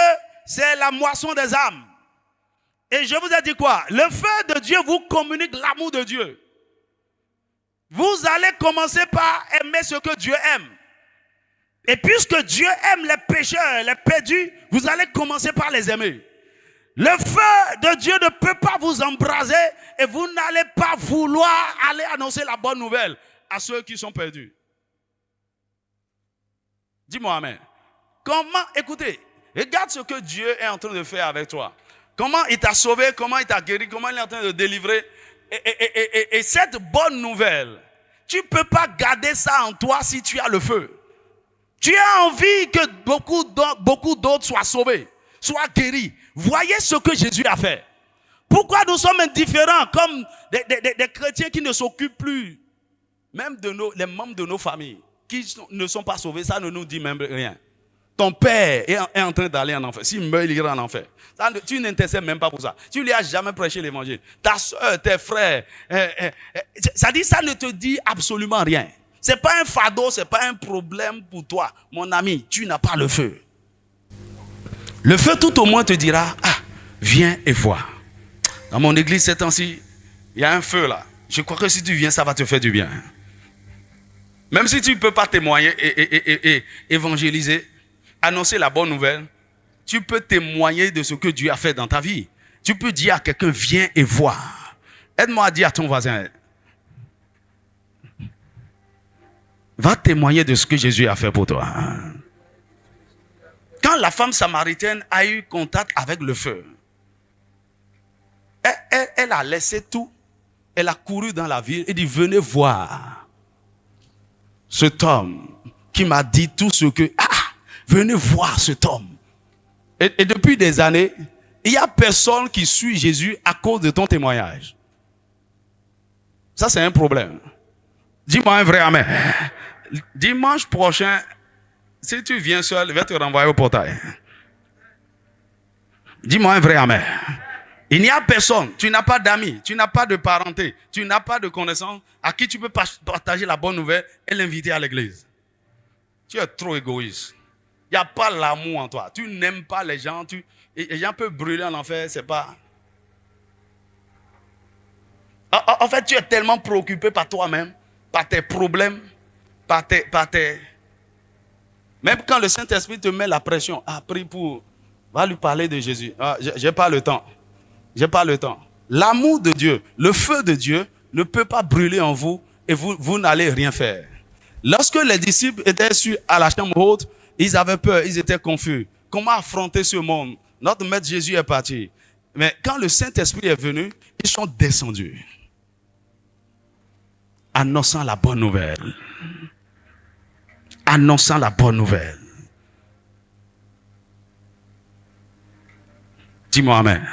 c'est la moisson des âmes. Et je vous ai dit quoi? Le feu de Dieu vous communique l'amour de Dieu. Vous allez commencer par aimer ce que Dieu aime. Et puisque Dieu aime les pécheurs, les perdus, vous allez commencer par les aimer. Le feu de Dieu ne peut pas vous embraser et vous n'allez pas vouloir aller annoncer la bonne nouvelle à ceux qui sont perdus. Dis-moi amen. Comment, écoutez, regarde ce que Dieu est en train de faire avec toi. Comment il t'a sauvé, comment il t'a guéri, comment il est en train de délivrer. Et cette bonne nouvelle, tu ne peux pas garder ça en toi si tu as le feu. Tu as envie que beaucoup d'autres soient sauvés, soient guéris. Voyez ce que Jésus a fait. Pourquoi nous sommes indifférents comme des chrétiens qui ne s'occupent plus, même les membres de nos familles, qui ne sont pas sauvés, ça ne nous dit même rien. Ton père est en train d'aller en enfer. S'il meurt, il ira en enfer. Tu n'intercèdes même pas pour ça. Tu ne lui as jamais prêché l'évangile. Ta soeur, tes frères. Ça dit, ça ne te dit absolument rien. Ce n'est pas un fardeau, ce n'est pas un problème pour toi. Mon ami, tu n'as pas le feu. Le feu tout au moins te dira, ah, viens et vois. Dans mon église ces temps-ci, il y a un feu là. Je crois que si tu viens, ça va te faire du bien. Même si tu ne peux pas témoigner et évangéliser, annoncer la bonne nouvelle, tu peux témoigner de ce que Dieu a fait dans ta vie. Tu peux dire à quelqu'un, viens et vois. Aide-moi à dire à ton voisin, va témoigner de ce que Jésus a fait pour toi. Quand la femme samaritaine a eu contact avec le feu, elle a laissé tout. Elle a couru dans la ville et dit, venez voir cet homme qui m'a dit tout ce que... venez voir cet homme. Et depuis des années, il n'y a personne qui suit Jésus à cause de ton témoignage. Ça, c'est un problème. Dis-moi un vrai amen. Dimanche prochain, si tu viens seul, je vais te renvoyer au portail. Dis-moi un vrai amen. Il n'y a personne, tu n'as pas d'amis, tu n'as pas de parenté, tu n'as pas de connaissances à qui tu peux partager la bonne nouvelle et l'inviter à l'église. Tu es trop égoïste. Il n'y a pas l'amour en toi. Tu n'aimes pas les gens. Les gens peuvent brûler en enfer, c'est pas... En fait, tu es tellement préoccupé par toi-même, par tes problèmes, par tes... Même quand le Saint-Esprit te met la pression, prie pour... Va lui parler de Jésus. J'ai pas le temps. J'ai pas le temps. L'amour de Dieu, le feu de Dieu ne peut pas brûler en vous et vous n'allez rien faire. Lorsque les disciples étaient à la chambre haute, ils avaient peur, ils étaient confus. Comment affronter ce monde? Notre maître Jésus est parti. Mais quand le Saint-Esprit est venu, ils sont descendus. Annonçant la bonne nouvelle. Annonçant la bonne nouvelle. Dis-moi amen.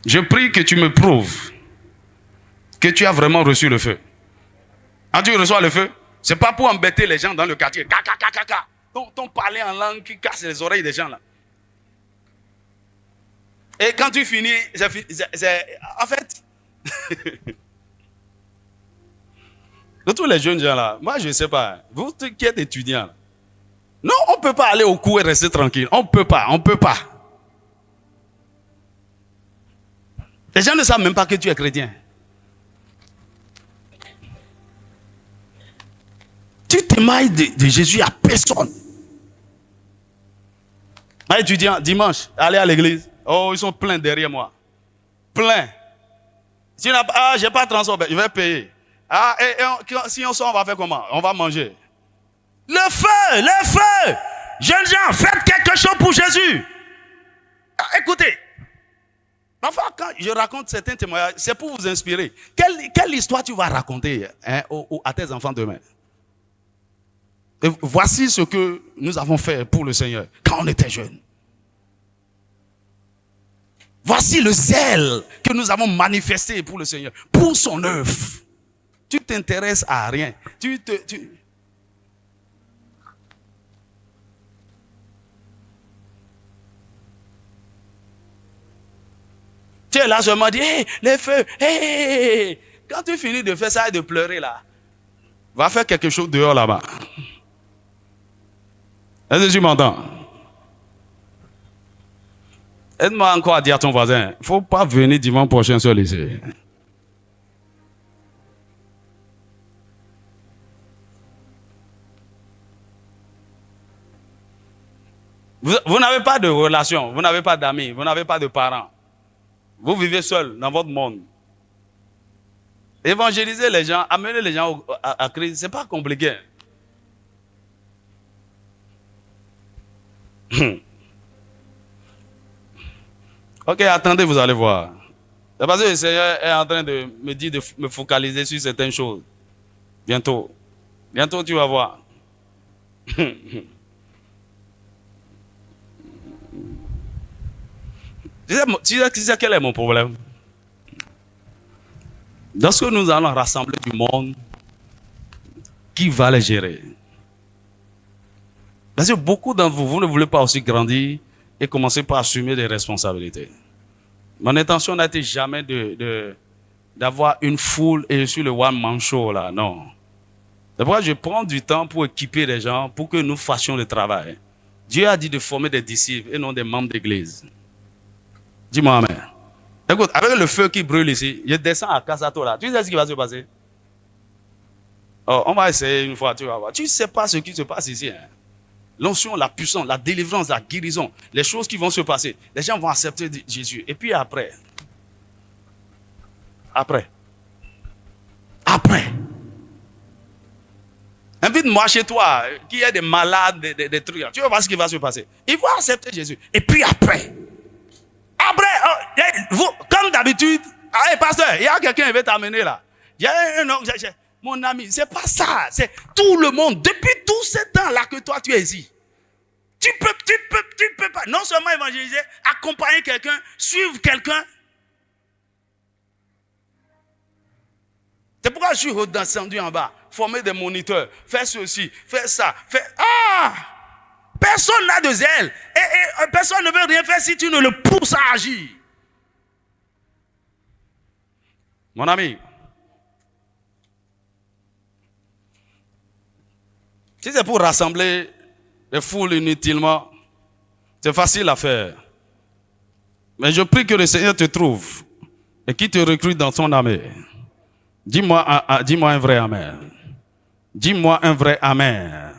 Je prie que tu me prouves que tu as vraiment reçu le feu. Quand tu reçois le feu, c'est pas pour embêter les gens dans le quartier. Ton parler en langue qui casse les oreilles des gens là. Et quand tu finis, en fait, de tous les jeunes gens là, moi je ne sais pas, vous qui êtes étudiants là, non, on ne peut pas aller au cours et rester tranquille. On ne peut pas. Les gens ne savent même pas que tu es chrétien. Tu t'émailles de Jésus à personne. Un étudiant, dimanche, allez à l'église. Oh, ils sont pleins derrière moi. Pleins. Si on n'a j'ai pas de transport, je vais payer. Si on sort, on va faire comment? On va manger. Le feu! Jeunes gens, faites quelque chose pour Jésus. Écoutez. Parfois, quand je raconte certains témoignages, c'est pour vous inspirer. Quelle histoire tu vas raconter à tes enfants demain? Et voici ce que nous avons fait pour le Seigneur quand on était jeunes. Voici le zèle que nous avons manifesté pour le Seigneur, pour son œuvre. Tu t'intéresses à rien. Tu es là seulement dit, hey, les feux, hey. Quand tu finis de faire ça et de pleurer là, va faire quelque chose dehors là-bas. Est-ce que tu m'entends? Aide-moi encore à dire à ton voisin, il ne faut pas venir dimanche prochain seul ici. Vous n'avez pas de relation, vous n'avez pas d'amis, vous n'avez pas de parents. Vous vivez seul dans votre monde. Évangéliser les gens, amener les gens à Christ, ce n'est pas compliqué. Ok, attendez, vous allez voir. C'est parce que le Seigneur est en train de me dire de me focaliser sur certaines choses. Bientôt. Bientôt, tu vas voir. Tu sais quel est mon problème? Lorsque nous allons rassembler du monde, qui va les gérer? Parce que beaucoup d'entre vous, vous ne voulez pas aussi grandir et commencer par assumer des responsabilités. Mon intention n'a été jamais d'avoir une foule et sur le one-man show là, non. C'est pourquoi je prends du temps pour équiper les gens, pour que nous fassions le travail. Dieu a dit de former des disciples et non des membres d'église. Dis-moi amen. Écoute, avec le feu qui brûle ici, je descends à Kasato là. Tu sais ce qui va se passer? Oh, on va essayer une fois, tu vas voir. Tu ne sais pas ce qui se passe ici. Hein. L'onction, la puissance, la délivrance, la guérison, les choses qui vont se passer. Les gens vont accepter Jésus. Et puis après. Invite-moi chez toi, qu'il y ait des malades, des trucs. Tu vas voir ce qui va se passer. Ils vont accepter Jésus. Et puis après, vous, comme d'habitude, allez, pasteur, il y a quelqu'un qui veut t'amener là. Mon ami, c'est pas ça. C'est tout le monde. Depuis tout ce temps-là que toi, tu es ici. Tu peux pas. Non seulement évangéliser, accompagner quelqu'un, suivre quelqu'un. C'est pourquoi je suis redescendu en bas. Former des moniteurs. Faire ceci, faire ça. Personne n'a de zèle. Et personne ne veut rien faire si tu ne le pousses à agir. Mon ami. Si c'est pour rassembler les foules inutilement, c'est facile à faire. Mais je prie que le Seigneur te trouve et qu'il te recrute dans son armée. Dis-moi un vrai amen. Dis-moi un vrai amen.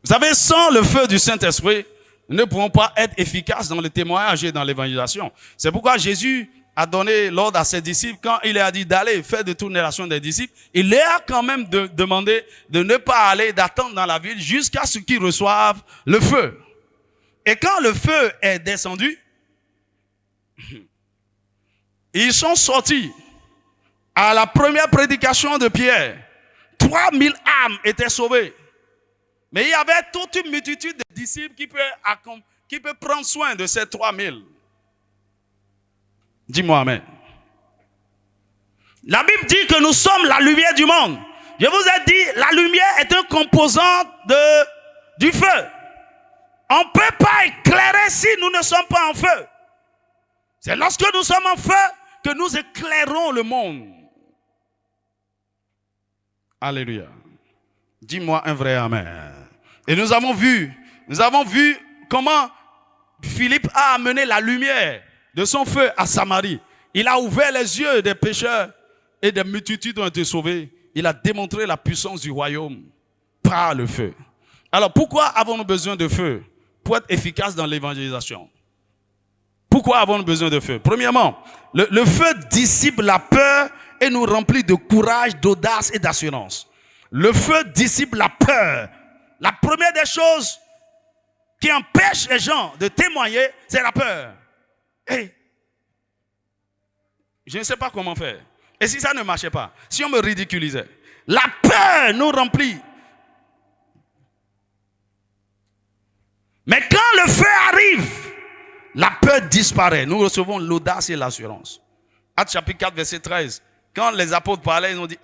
Vous savez, sans le feu du Saint-Esprit, nous ne pouvons pas être efficaces dans le témoignage et dans l'évangélisation. C'est pourquoi Jésus a donné l'ordre à ses disciples, quand il a dit d'aller faire de toutes les nations des disciples, il leur a quand même demandé de ne pas aller, d'attendre dans la ville jusqu'à ce qu'ils reçoivent le feu. Et quand le feu est descendu, ils sont sortis à la première prédication de Pierre. 3000 âmes étaient sauvées. Mais il y avait toute une multitude de disciples qui peut prendre soin de ces 3000. Dis-moi amen. La Bible dit que nous sommes la lumière du monde. Je vous ai dit, la lumière est un composant du feu. On ne peut pas éclairer si nous ne sommes pas en feu. C'est lorsque nous sommes en feu que nous éclairons le monde. Alléluia. Dis-moi un vrai amen. Et nous avons vu comment Philippe a amené la lumière de son feu à Samarie. Il a ouvert les yeux des pécheurs et des multitudes ont été sauvées. Il a démontré la puissance du royaume par le feu. Alors pourquoi avons-nous besoin de feu? Pour être efficace dans l'évangélisation. Pourquoi avons-nous besoin de feu? Premièrement, le feu dissipe la peur et nous remplit de courage, d'audace et d'assurance. Le feu dissipe la peur. La première des choses qui empêche les gens de témoigner, c'est la peur. Hey, je ne sais pas comment faire. Et si ça ne marchait pas, si on me ridiculisait, la peur nous remplit. Mais quand le feu arrive, la peur disparaît. Nous recevons l'audace et l'assurance. Actes chapitre 4, verset 13. Quand les apôtres parlaient, ils ont dit,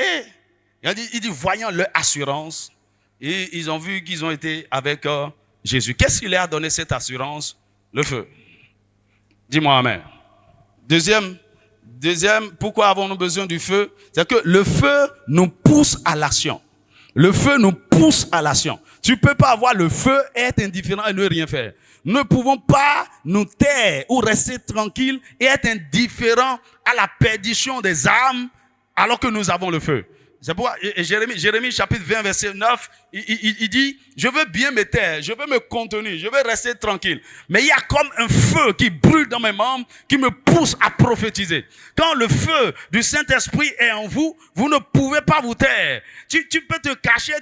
il dit, voyant leur assurance, et ils ont vu qu'ils ont été avec Jésus. Qu'est-ce qui leur a donné cette assurance? Le feu. Dis-moi amen. Deuxième, pourquoi avons-nous besoin du feu? C'est que le feu nous pousse à l'action. Le feu nous pousse à l'action. Tu ne peux pas avoir le feu et être indifférent et ne rien faire. Nous ne pouvons pas nous taire ou rester tranquilles et être indifférents à la perdition des âmes alors que nous avons le feu. C'est pourquoi Jérémie chapitre 20 verset 9, il dit, je veux bien me taire, je veux me contenir, je veux rester tranquille. Mais il y a comme un feu qui brûle dans mes membres, qui me pousse à prophétiser. Quand le feu du Saint-Esprit est en vous, vous ne pouvez pas vous taire. Tu peux te cacher,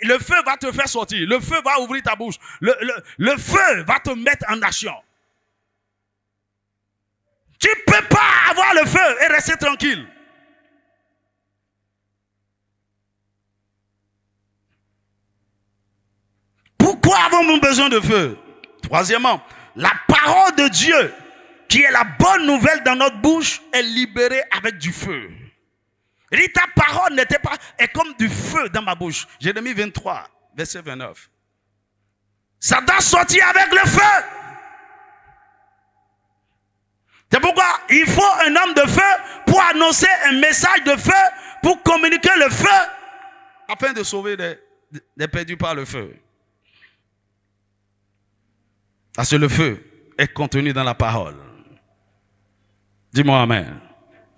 le feu va te faire sortir, le feu va ouvrir ta bouche, le feu va te mettre en action. Tu ne peux pas avoir le feu et rester tranquille. Pourquoi avons-nous besoin de feu? Troisièmement, la parole de Dieu, qui est la bonne nouvelle dans notre bouche, est libérée avec du feu. Il dit, ta parole est comme du feu dans ma bouche. Jérémie 23, verset 29. Ça doit sortir avec le feu. C'est pourquoi il faut un homme de feu pour annoncer un message de feu, pour communiquer le feu, afin de sauver les perdus par le feu. Parce que le feu est contenu dans la parole. Dis-moi amen.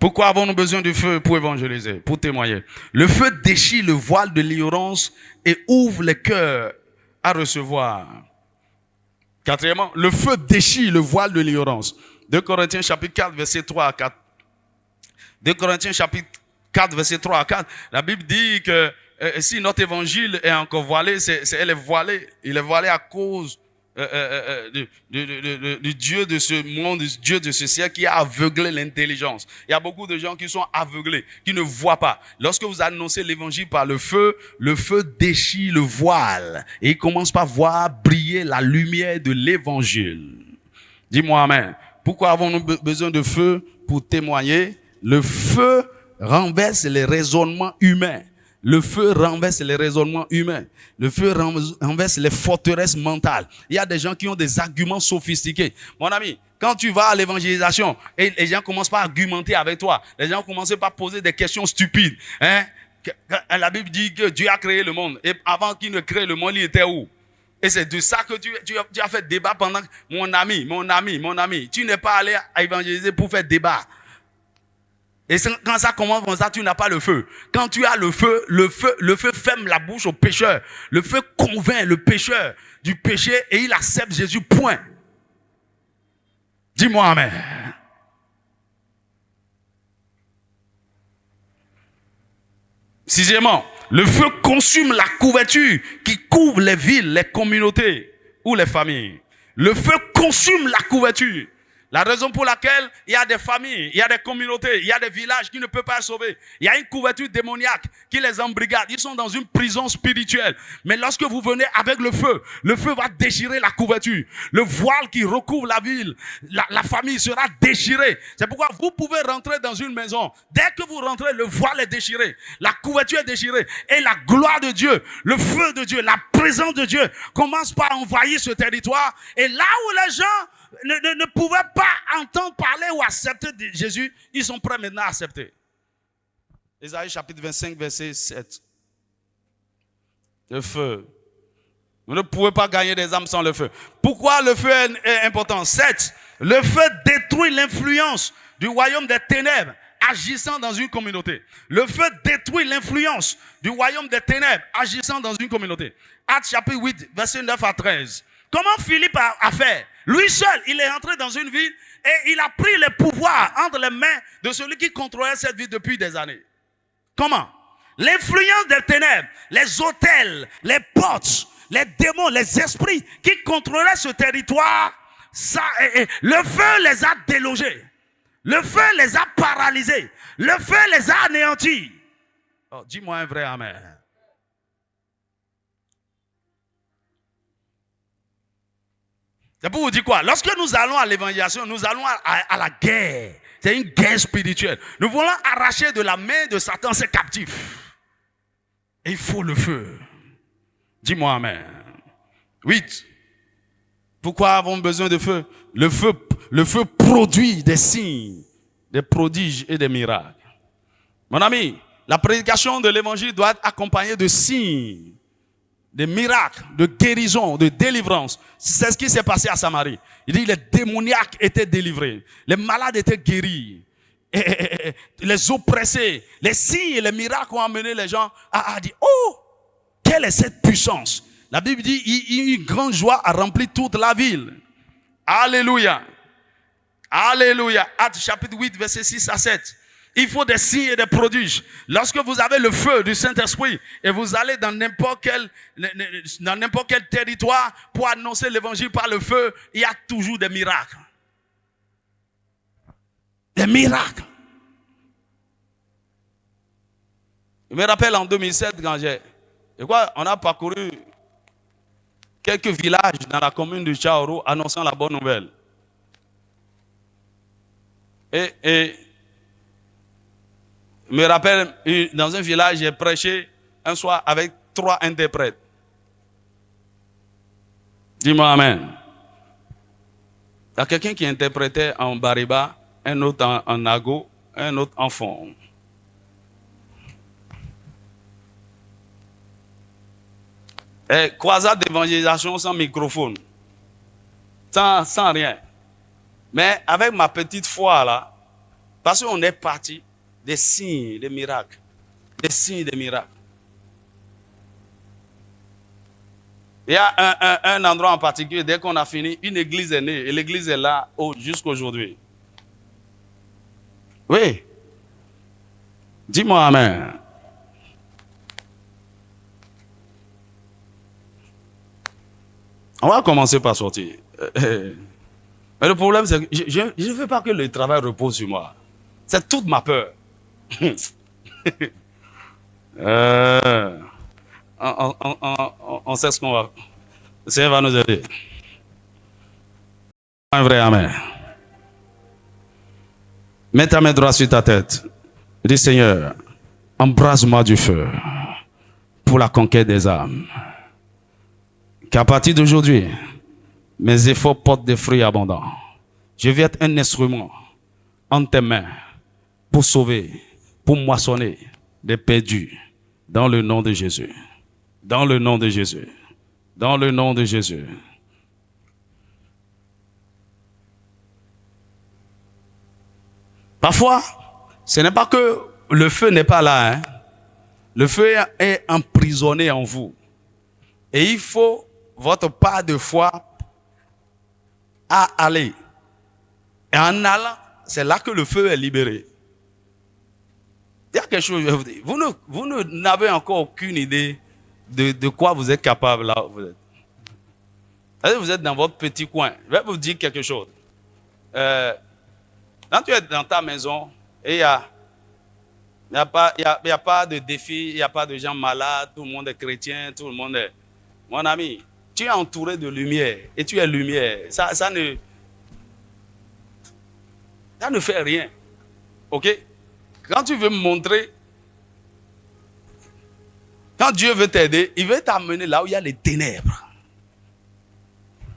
Pourquoi avons-nous besoin du feu pour évangéliser, pour témoigner? Le feu déchire le voile de l'ignorance et ouvre les cœurs à recevoir. Quatrièmement, le feu déchire le voile de l'ignorance. 2 Corinthiens chapitre 4, verset 3 à 4. 2 Corinthiens chapitre 4, verset 3 à 4. La Bible dit que si notre évangile est encore voilé, elle est voilée. Il est voilé à cause du Dieu de ce monde, du Dieu de ce siècle qui a aveuglé l'intelligence. Il y a beaucoup de gens qui sont aveuglés, qui ne voient pas. Lorsque vous annoncez l'évangile par le feu déchire le voile et il commence par voir briller la lumière de l'évangile. Dis-moi amen. Pourquoi avons-nous besoin de feu pour témoigner? Le feu renverse les raisonnements humains. Le feu renverse les raisonnements humains. Le feu renverse les forteresses mentales. Il y a des gens qui ont des arguments sophistiqués. Mon ami, quand tu vas à l'évangélisation et les gens commencent par argumenter avec toi, les gens commencent par poser des questions stupides. La Bible dit que Dieu a créé le monde. Et avant qu'il ne crée le monde, il était où? Et c'est de ça que tu as fait débat pendant... Mon ami, tu n'es pas allé à évangéliser pour faire débat. Et quand ça commence comme ça, tu n'as pas le feu. Quand tu as le feu ferme la bouche au pécheur. Le feu convainc le pécheur du péché et il accepte Jésus, point. Dis-moi amen. Sixièmement, le feu consume la couverture qui couvre les villes, les communautés ou les familles. Le feu consume la couverture. La raison pour laquelle il y a des familles, il y a des communautés, il y a des villages qui ne peuvent pas être sauvés. Il y a une couverture démoniaque qui les embrigade. Ils sont dans une prison spirituelle. Mais lorsque vous venez avec le feu va déchirer la couverture. Le voile qui recouvre la ville, la famille sera déchirée. C'est pourquoi vous pouvez rentrer dans une maison. Dès que vous rentrez, le voile est déchiré. La couverture est déchirée. Et la gloire de Dieu, le feu de Dieu, la présence de Dieu commence par envahir ce territoire. Et là où les gens ne pouvaient pas entendre parler ou accepter de Jésus, ils sont prêts maintenant à accepter. Ésaïe chapitre 25, verset 7. Le feu. Vous ne pouvez pas gagner des âmes sans le feu. Pourquoi le feu est important? 7. Le feu détruit l'influence du royaume des ténèbres agissant dans une communauté. Le feu détruit l'influence du royaume des ténèbres agissant dans une communauté. Actes chapitre 8, verset 9 à 13. Comment Philippe a fait? Lui seul, il est entré dans une ville et il a pris les pouvoirs entre les mains de celui qui contrôlait cette ville depuis des années. Comment? L'influence des ténèbres, les autels, les portes, les démons, les esprits qui contrôlaient ce territoire, le feu les a délogés. Le feu les a paralysés. Le feu les a anéantis. Oh, dis-moi un vrai amen. C'est pour vous dire quoi? Lorsque nous allons à l'évangélisation, nous allons à la guerre. C'est une guerre spirituelle. Nous voulons arracher de la main de Satan ses captifs. Et il faut le feu. Dis-moi amen. 8. Pourquoi avons-nous besoin de feu? Le feu produit des signes, des prodiges et des miracles. Mon ami, la prédication de l'évangile doit être accompagnée de signes, de miracles, de guérison, de délivrance. C'est ce qui s'est passé à Samarie. Il dit les démoniaques étaient délivrés, les malades étaient guéris, les oppressés, les signes et les miracles ont amené les gens à dire, oh, quelle est cette puissance? La Bible dit, une grande joie a rempli toute la ville. Alléluia. Alléluia. Actes chapitre 8, verset 6 à 7. Il faut des signes et des prodiges. Lorsque vous avez le feu du Saint-Esprit et vous allez dans n'importe quel territoire pour annoncer l'évangile par le feu, il y a toujours des miracles. Des miracles. Je me rappelle en 2007 quand on a parcouru quelques villages dans la commune de Chaoro annonçant la bonne nouvelle. Et je me rappelle, dans un village, j'ai prêché un soir avec 3 interprètes. Dis-moi amen. Il y a quelqu'un qui interprétait en bariba, un autre en nago, un autre en fond. Et croisade d'évangélisation sans microphone. Sans rien. Mais avec ma petite foi là, Parce qu'on est parti des signes, des miracles. Des signes, des miracles. Il y a un endroit en particulier, dès qu'on a fini, une église est née. Et l'église est là jusqu'à aujourd'hui. Oui. Dis-moi amen. On va commencer par sortir. Mais le problème, c'est que je ne veux pas que le travail repose sur moi. C'est toute ma peur. On sait ce qu'on va. Le Seigneur va nous aider. Un vrai amen. Mets ta main droite sur ta tête. Dis Seigneur, embrase-moi du feu pour la conquête des âmes. Qu'à partir d'aujourd'hui, mes efforts portent des fruits abondants. Je vais être un instrument en tes mains pour sauver, pour moissonner des perdus. Dans le nom de Jésus. Dans le nom de Jésus. Dans le nom de Jésus. Parfois, ce n'est pas que le feu n'est pas là. Hein. Le feu est emprisonné en vous. Et il faut votre part de foi à aller. Et en allant, c'est là que le feu est libéré. Il y a quelque chose, je vais vous dire. Vous n'avez encore aucune idée de quoi vous êtes capable là où vous êtes. Vous êtes dans votre petit coin. Je vais vous dire quelque chose. Quand tu es dans ta maison et il n'y a pas de défi, il n'y a pas de gens malades, tout le monde est chrétien, tout le monde est... Mon ami, tu es entouré de lumière et tu es lumière. Ça ne fait rien. Ok? Quand tu veux me montrer, quand Dieu veut t'aider, il veut t'amener là où il y a les ténèbres.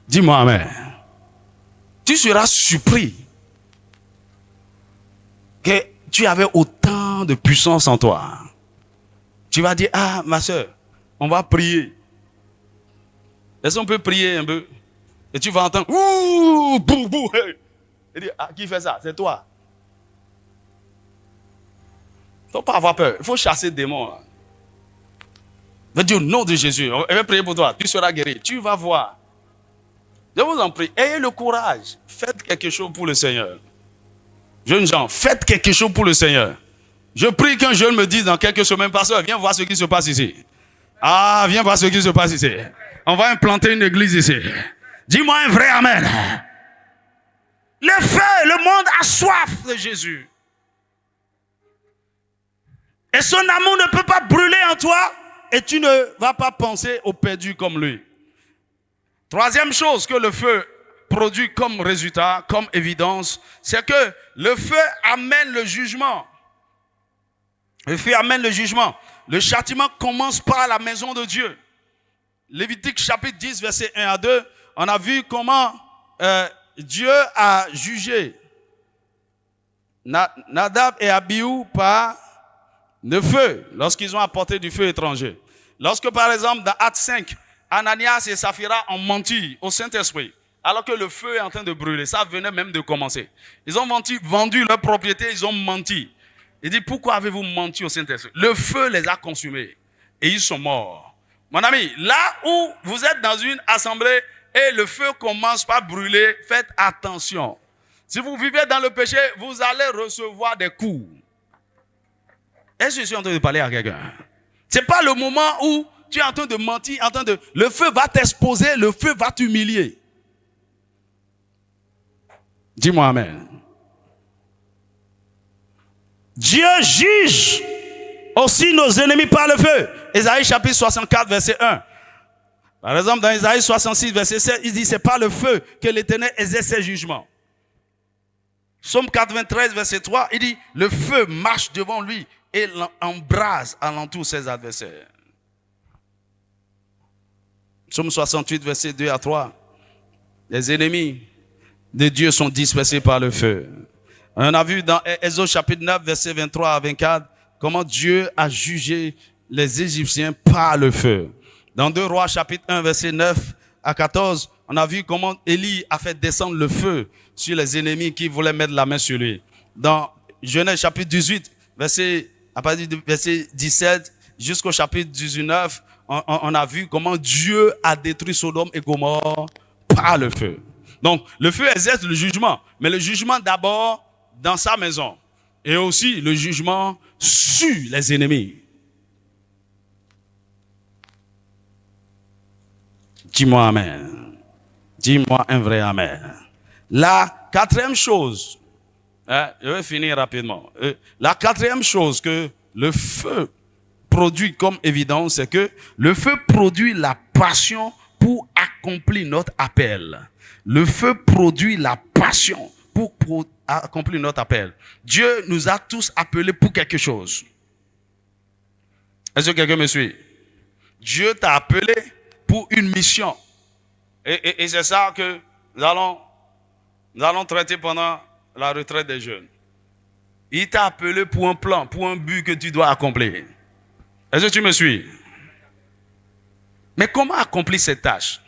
Dis-moi amen. Tu seras surpris que tu avais autant de puissance en toi. Tu vas dire, ah ma soeur, on va prier. Est-ce qu'on peut prier un peu? Et tu vas entendre, ouh, bou, bou, hey. Et dire, ah, qui fait ça? C'est toi. Il ne faut pas avoir peur. Il faut chasser des démons. Je vais dire au nom de Jésus. Je vais prier pour toi. Tu seras guéri. Tu vas voir. Je vous en prie. Ayez le courage. Faites quelque chose pour le Seigneur. Jeunes gens, faites quelque chose pour le Seigneur. Je prie qu'un jeune me dise dans quelques semaines, pasteur, viens voir ce qui se passe ici. Ah, viens voir ce qui se passe ici. On va implanter une église ici. Dis-moi un vrai amen. Le feu, le monde a soif de Jésus. Et son amour ne peut pas brûler en toi et tu ne vas pas penser aux perdus comme lui. Troisième chose que le feu produit comme résultat, comme évidence, c'est que le feu amène le jugement. Le feu amène le jugement. Le châtiment commence par la maison de Dieu. Lévitique chapitre 10, verset 1 à 2, on a vu comment Dieu a jugé Nadab et Abihu par le feu, lorsqu'ils ont apporté du feu étranger. Lorsque, par exemple, dans Actes 5, Ananias et Saphira ont menti au Saint-Esprit, alors que le feu est en train de brûler, ça venait même de commencer. Ils ont vendu leur propriété, ils ont menti. Il dit, pourquoi avez-vous menti au Saint-Esprit? Le feu les a consumés et ils sont morts. Mon ami, là où vous êtes dans une assemblée et le feu commence par brûler, faites attention. Si vous vivez dans le péché, vous allez recevoir des coups. Est-ce que je suis en train de parler à quelqu'un? Ce n'est pas le moment où tu es en train de mentir, le feu va t'exposer, le feu va t'humilier. Dis-moi amen. Dieu juge aussi nos ennemis par le feu. Ésaïe chapitre 64, verset 1. Par exemple, dans Ésaïe 66, verset 7, il dit, c'est par le feu que l'Éternel exerce ses jugements. Psaume 93, verset 3, il dit, le feu marche devant lui et embrase alentour ses adversaires. Psaume 68, verset 2 à 3. Les ennemis de Dieu sont dispersés par le feu. On a vu dans Exode chapitre 9, verset 23 à 24, comment Dieu a jugé les Égyptiens par le feu. Dans 2 Rois chapitre 1, verset 9 à 14, on a vu comment Élie a fait descendre le feu sur les ennemis qui voulaient mettre la main sur lui. Dans Genèse chapitre 18, à partir du verset 17 jusqu'au chapitre 19, on a vu comment Dieu a détruit Sodome et Gomorrhe par le feu. Donc, le feu exerce le jugement, mais le jugement d'abord dans sa maison et aussi le jugement sur les ennemis. Dis-moi amen. Dis-moi un vrai amen. La quatrième chose, je vais finir rapidement. La quatrième chose que le feu produit comme évidence, c'est que le feu produit la passion pour accomplir notre appel. Le feu produit la passion pour accomplir notre appel. Dieu nous a tous appelés pour quelque chose. Est-ce que quelqu'un me suit? Dieu t'a appelé pour une mission. Et c'est ça que nous allons traiter pendant la retraite des jeunes. Il t'a appelé pour un plan, pour un but que tu dois accomplir. Est-ce que tu me suis? Mais comment accomplir cette tâche?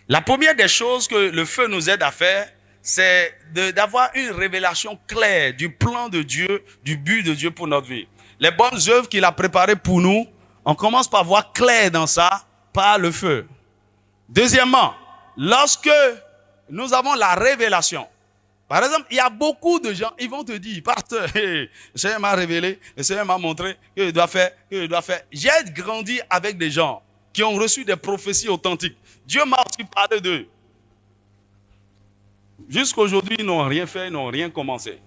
La première des choses que le feu nous aide à faire, c'est d'avoir une révélation claire du plan de Dieu, du but de Dieu pour notre vie. Les bonnes œuvres qu'il a préparées pour nous, on commence par voir clair dans ça par le feu. Deuxièmement, lorsque nous avons la révélation, par exemple, il y a beaucoup de gens, ils vont te dire, pasteur, le Seigneur m'a révélé, le Seigneur m'a montré que je dois faire, que je dois faire. J'ai grandi avec des gens qui ont reçu des prophéties authentiques. Dieu m'a aussi parlé d'eux. Jusqu'aujourd'hui, ils n'ont rien fait, ils n'ont rien commencé.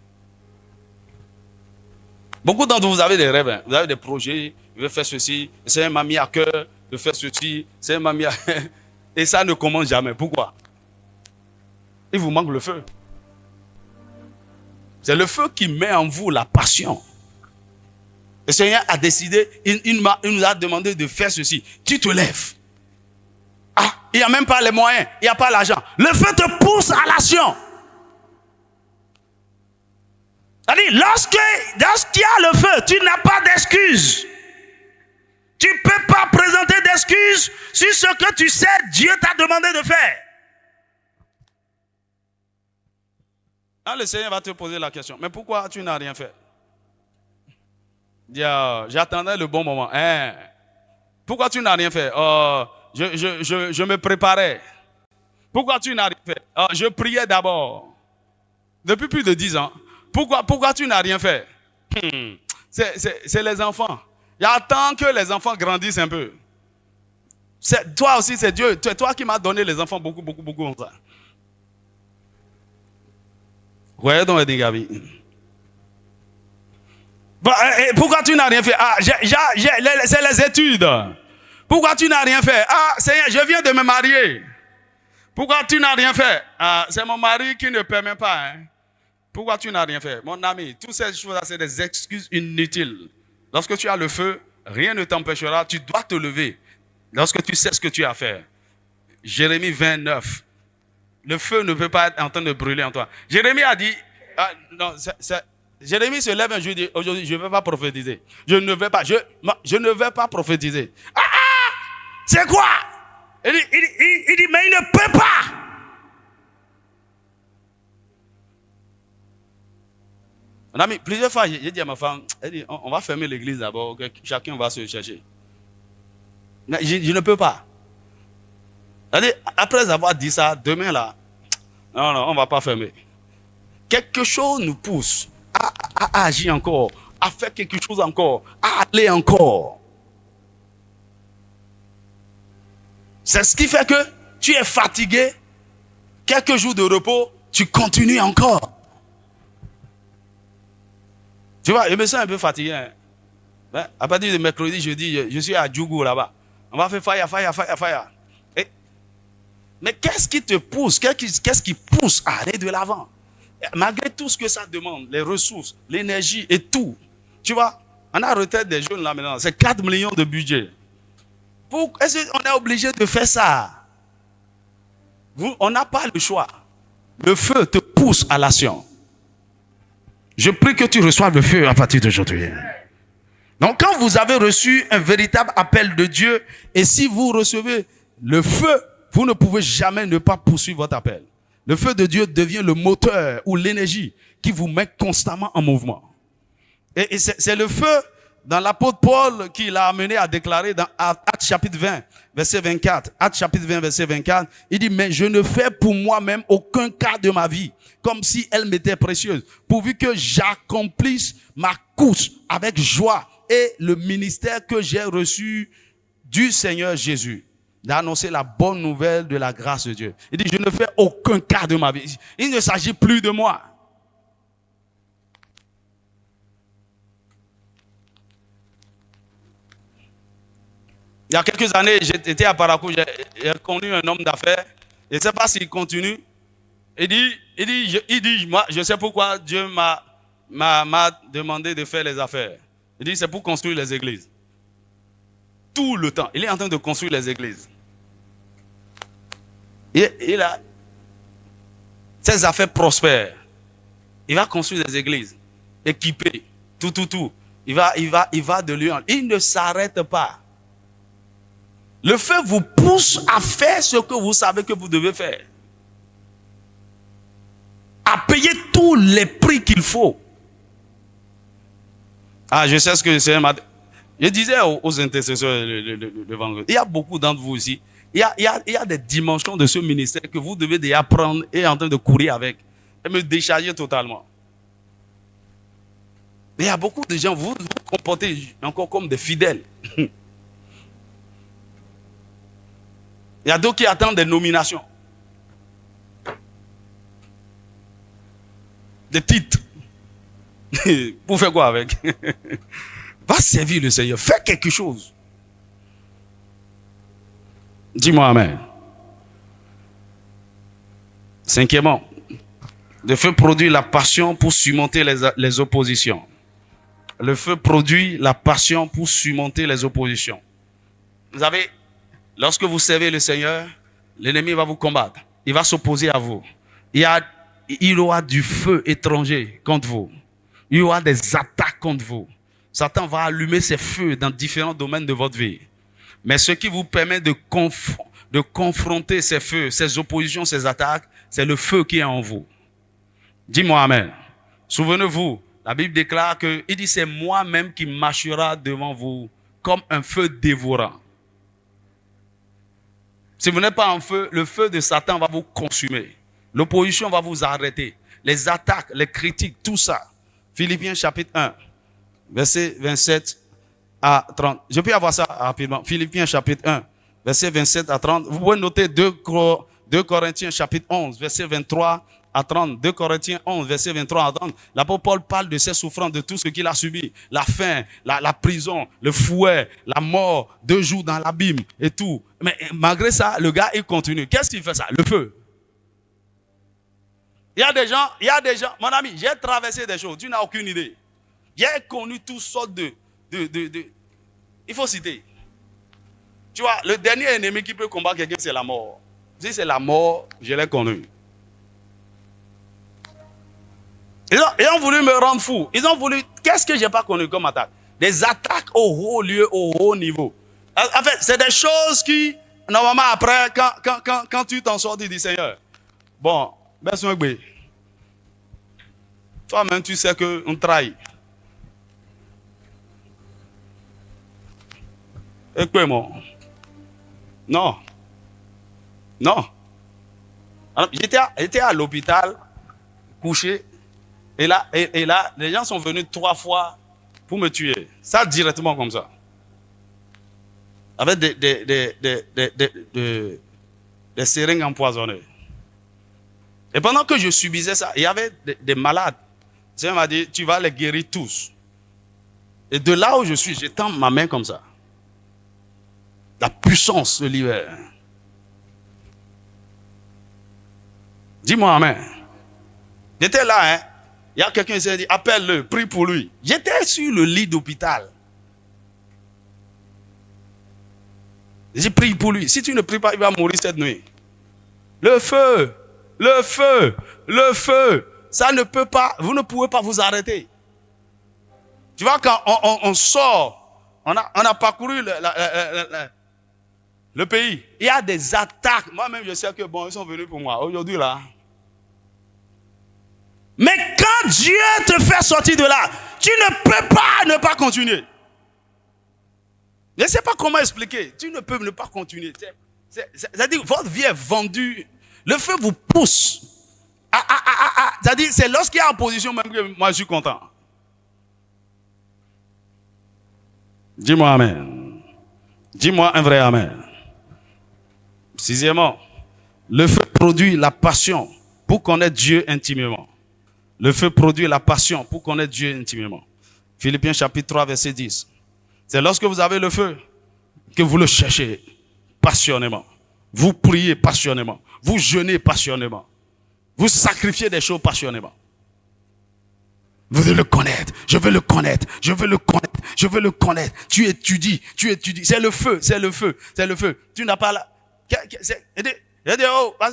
Beaucoup d'entre vous avez des rêves, hein. Vous avez des projets, je veux faire ceci, le Seigneur m'a mis à cœur de faire ceci, le Seigneur m'a mis à... Et ça ne commence jamais. Pourquoi? Il vous manque le feu. C'est le feu qui met en vous la passion. Le Seigneur a décidé, il nous a demandé de faire ceci. Tu te lèves. Ah, il n'y a même pas les moyens, il n'y a pas l'argent. Le feu te pousse à l'action. C'est-à-dire, lorsqu'il y a le feu, tu n'as pas d'excuses. Tu ne peux pas présenter d'excuses sur ce que tu sais Dieu t'a demandé de faire. Là, le Seigneur va te poser la question. Mais pourquoi tu n'as rien fait? J'attendais le bon moment. Hein? Pourquoi tu n'as rien fait? Je me préparais. Pourquoi tu n'as rien fait? Je priais d'abord. Depuis plus de 10 ans. Pourquoi tu n'as rien fait? C'est les enfants. J'attends que les enfants grandissent un peu. Toi aussi, c'est Dieu. C'est toi qui m'as donné les enfants beaucoup comme ça. Ouais, donc, Gabi. Pourquoi tu n'as rien fait? C'est les études. Pourquoi tu n'as rien fait? Seigneur, je viens de me marier. Pourquoi tu n'as rien fait? C'est mon mari qui ne permet pas. Hein. Pourquoi tu n'as rien fait? Mon ami, toutes ces choses-là, c'est des excuses inutiles. Lorsque tu as le feu, rien ne t'empêchera. Tu dois te lever. Lorsque tu sais ce que tu as à faire. Jérémie 29. Le feu ne peut pas être en train de brûler en toi. Jérémie a dit, Jérémie se lève un jour et dit, aujourd'hui, je ne vais pas prophétiser. Je ne vais pas prophétiser. C'est quoi? Il dit, mais il ne peut pas. On a mis plusieurs fois, j'ai dit à ma femme, elle dit, on va fermer l'église d'abord, que chacun va se chercher. Mais je ne peux pas. Après avoir dit ça, demain là, non, on ne va pas fermer. Quelque chose nous pousse à agir encore, à faire quelque chose encore, à aller encore. C'est ce qui fait que tu es fatigué, quelques jours de repos, tu continues encore. Tu vois, je me sens un peu fatigué. Hein. À partir de mercredi, jeudi, je suis à Djougou là-bas. On va faire fire. Mais qu'est-ce qui te pousse? Qu'est-ce qui pousse à aller de l'avant? Malgré tout ce que ça demande, les ressources, l'énergie et tout. Tu vois, on a retraite des jeunes là maintenant. C'est 4 millions de budget. Est-ce qu'on est obligé de faire ça? On n'a pas le choix. Le feu te pousse à l'action. Je prie que tu reçoives le feu à partir d'aujourd'hui. Donc quand vous avez reçu un véritable appel de Dieu, et si vous recevez le feu, vous ne pouvez jamais ne pas poursuivre votre appel. Le feu de Dieu devient le moteur ou l'énergie qui vous met constamment en mouvement. Et c'est le feu dans l'apôtre Paul qui l'a amené à déclarer dans Actes chapitre 20, verset 24. Actes chapitre 20, verset 24. Il dit, mais je ne fais pour moi-même aucun cas de ma vie, comme si elle m'était précieuse, pourvu que j'accomplisse ma course avec joie et le ministère que j'ai reçu du Seigneur Jésus, d'annoncer la bonne nouvelle de la grâce de Dieu. Il dit, je ne fais aucun cas de ma vie. Il ne s'agit plus de moi. Il y a quelques années, j'étais à Parakou, j'ai connu un homme d'affaires. Je ne sais pas s'il continue. Il dit, moi, je sais pourquoi Dieu m'a demandé de faire les affaires. Il dit, c'est pour construire les églises. Tout le temps. Il est en train de construire les églises. Il a ses affaires prospèrent. Il va construire des églises, équipées, tout. Il va de lieu en lieu. Il ne s'arrête pas. Le feu vous pousse à faire ce que vous savez que vous devez faire. À payer tous les prix qu'il faut. Ah, je sais ce que c'est. Je disais aux intercesseurs le vendredi, il y a beaucoup d'entre vous ici. Il y a des dimensions de ce ministère que vous devez déjà prendre et en train de courir avec. Et me décharger totalement. Mais il y a beaucoup de gens, vous vous comportez encore comme des fidèles. Il y a d'autres qui attendent des nominations. Des titres. Pour faire quoi avec? Va servir le Seigneur. Fais quelque chose. Dis-moi amen. Cinquièmement, le feu produit la passion pour surmonter les oppositions. Le feu produit la passion pour surmonter les oppositions. Vous savez, lorsque vous servez le Seigneur, l'ennemi va vous combattre. Il va s'opposer à vous. Il y aura du feu étranger contre vous. Il y aura des attaques contre vous. Satan va allumer ses feux dans différents domaines de votre vie. Mais ce qui vous permet de confronter ces feux, ces oppositions, ces attaques, c'est le feu qui est en vous. Dis-moi amen. Souvenez-vous, la Bible déclare que, il dit, c'est moi-même qui marchera devant vous comme un feu dévorant. Si vous n'êtes pas en feu, le feu de Satan va vous consumer. L'opposition va vous arrêter. Les attaques, les critiques, tout ça. Philippiens chapitre 1, verset 27 à 30. Je peux avoir ça rapidement. Philippiens chapitre 1, verset 27 à 30. Vous pouvez noter 2 Corinthiens chapitre 11, verset 23 à 30. 2 Corinthiens 11, verset 23 à 30. L'apôtre Paul parle de ses souffrances, de tout ce qu'il a subi. La faim, la prison, le fouet, la mort, 2 jours dans l'abîme et tout. Mais malgré ça, le gars, il continue. Qu'est-ce qu'il fait ça? Le feu. Il y a des gens, mon ami, j'ai traversé des choses, tu n'as aucune idée. J'ai connu toutes sortes de. Il faut citer. Tu vois, le dernier ennemi qui peut combattre quelqu'un, c'est la mort. Si c'est la mort, je l'ai connu. Ils ont voulu me rendre fou. Ils ont voulu. Qu'est-ce que je n'ai pas connu comme attaque? Des attaques au haut lieu, au haut niveau. En fait, c'est des choses qui, normalement, après, quand tu t'en sors, tu dis Seigneur, bon, toi-même, tu sais qu'on trahit. Et quoi, moi? Non. Alors, j'étais à l'hôpital, couché, et là, les gens sont venus 3 fois pour me tuer. Ça, directement comme ça. Avec des seringues empoisonnées. Et pendant que je subissais ça, il y avait des malades. Le Seigneur m'a dit, tu vas les guérir tous. Et de là où je suis, j'étends ma main comme ça. La puissance se libère. Dis-moi amen. J'étais là, hein. Il y a quelqu'un qui s'est dit, appelle-le, prie pour lui. J'étais sur le lit d'hôpital. J'ai prié pour lui. Si tu ne pries pas, il va mourir cette nuit. Le feu. Ça ne peut pas, vous ne pouvez pas vous arrêter. Tu vois, quand on sort, on a parcouru le pays. Il y a des attaques. Moi-même, je sais que bon, ils sont venus pour moi. Aujourd'hui, là, Mais quand Dieu te fait sortir de là, tu ne peux pas ne pas continuer. Je ne sais pas comment expliquer. Tu ne peux ne pas continuer. C'est-à-dire que votre vie est vendue. Le feu vous pousse. C'est-à-dire c'est lorsqu'il y a opposition même que moi je suis content. Dis-moi amen. Dis-moi un vrai amen. Sixièmement, le feu produit la passion pour connaître Dieu intimement. Le feu produit la passion pour connaître Dieu intimement. Philippiens chapitre 3, verset 10. C'est lorsque vous avez le feu que vous le cherchez passionnément. Vous priez passionnément. Vous jeûnez passionnément. Vous sacrifiez des choses passionnément. Vous devez le connaître. Je veux le connaître. Je veux le connaître. Je veux le connaître. Tu étudies. Tu étudies. C'est le feu. C'est le feu. C'est le feu. Tu n'as pas la...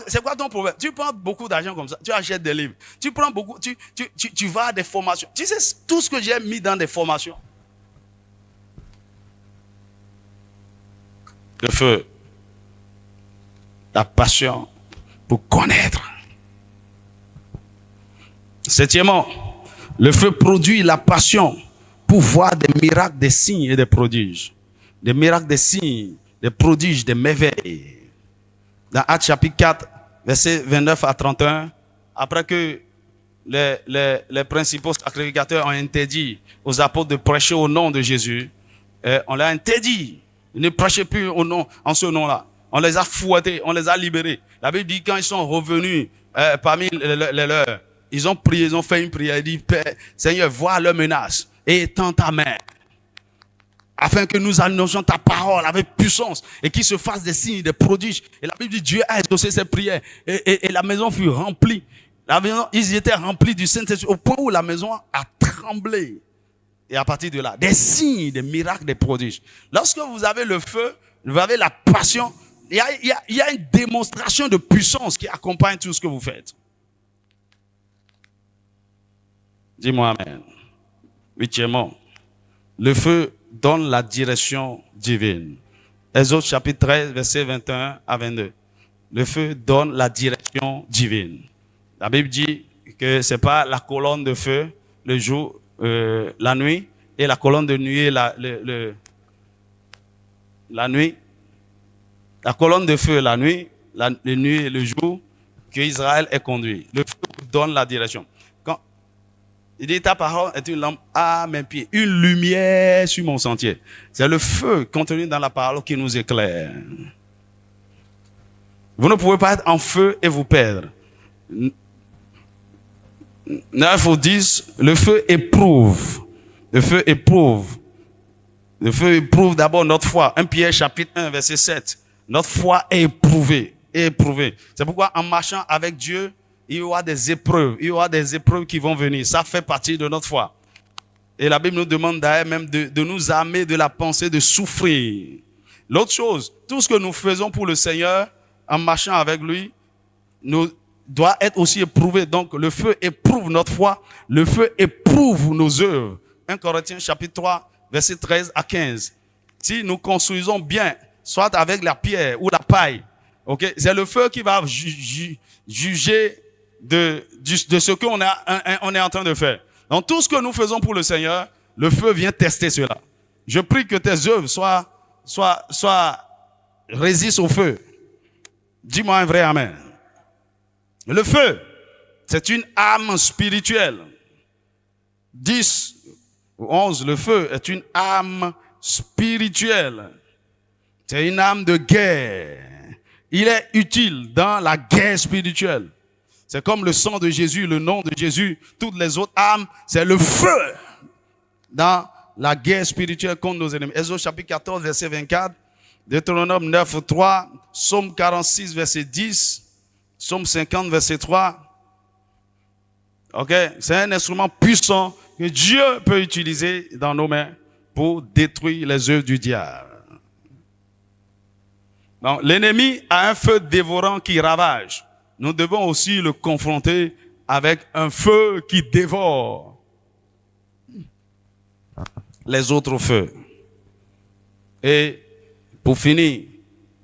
C'est quoi ton problème? Tu prends beaucoup d'argent comme ça. Tu achètes des livres. Tu prends beaucoup. Tu vas à des formations. Tu sais tout ce que j'ai mis dans des formations. Le feu. La passion pour connaître. Septièmement, le feu produit la passion pour voir des miracles, des signes et des prodiges. Des miracles, des signes, des prodiges, des merveilles. Dans Actes chapitre 4, versets 29 à 31, après que les principaux sacrificateurs ont interdit aux apôtres de prêcher au nom de Jésus, on leur a interdit. Ils ne prêchaient plus au nom, en ce nom-là. On les a fouettés, on les a libérés. La Bible dit quand ils sont revenus parmi les leurs, ils ont prié, ils ont fait une prière. Ils disent, Père, Seigneur, vois leurs menaces et étends ta main. Afin que nous annoncions ta parole avec puissance et qu'il se fasse des signes, des prodiges. Et la Bible dit, Dieu a exaucé ces prières. Et la maison fut remplie. La maison, ils étaient remplis du Saint-Esprit au point où la maison a tremblé. Et à partir de là, des signes, des miracles, des prodiges. Lorsque vous avez le feu, vous avez la passion, il y a une démonstration de puissance qui accompagne tout ce que vous faites. Dis-moi amen. Huitièmement, le feu donne la direction divine. Exode chapitre 13, verset 21 à 22. Le feu donne la direction divine. La Bible dit que c'est pas la colonne de feu le jour, la nuit, et la colonne de nuée la nuit. La colonne de feu la nuit, la nuit et le jour que Israël est conduit. Le feu donne la direction. Quand il dit ta parole est une lampe à mes pieds, une lumière sur mon sentier. C'est le feu contenu dans la parole qui nous éclaire. Vous ne pouvez pas être en feu et vous perdre. 9 ou 10, le feu éprouve. Le feu éprouve. Le feu éprouve d'abord notre foi. 1 Pierre chapitre 1 verset 7. Notre foi est éprouvée. Éprouvée. C'est pourquoi en marchant avec Dieu, il y aura des épreuves. Il y aura des épreuves qui vont venir. Ça fait partie de notre foi. Et la Bible nous demande d'ailleurs même de nous armer de la pensée de souffrir. L'autre chose, tout ce que nous faisons pour le Seigneur, en marchant avec lui, nous doit être aussi éprouvé. Donc, le feu éprouve notre foi. Le feu éprouve nos œuvres. 1 Corinthiens chapitre 3, verset 13 à 15. Si nous construisons bien, soit avec la pierre ou la paille, okay, c'est le feu qui va juger de ce qu'on on est en train de faire. Donc, tout ce que nous faisons pour le Seigneur, le feu vient tester cela. Je prie que tes œuvres résistent au feu. Dis-moi un vrai amen. Le feu, c'est une âme spirituelle. 10 ou 11, le feu est une âme spirituelle. C'est une âme de guerre. Il est utile dans la guerre spirituelle. C'est comme le sang de Jésus, le nom de Jésus, toutes les autres âmes, c'est le feu dans la guerre spirituelle contre nos ennemis. Exode chapitre 14, verset 24, Deutéronome 9, 3, Psaume 46, verset 10, Psaume 50, verset 3. Ok, c'est un instrument puissant que Dieu peut utiliser dans nos mains pour détruire les œuvres du diable. Donc, l'ennemi a un feu dévorant qui ravage. Nous devons aussi le confronter avec un feu qui dévore les autres feux. Et pour finir,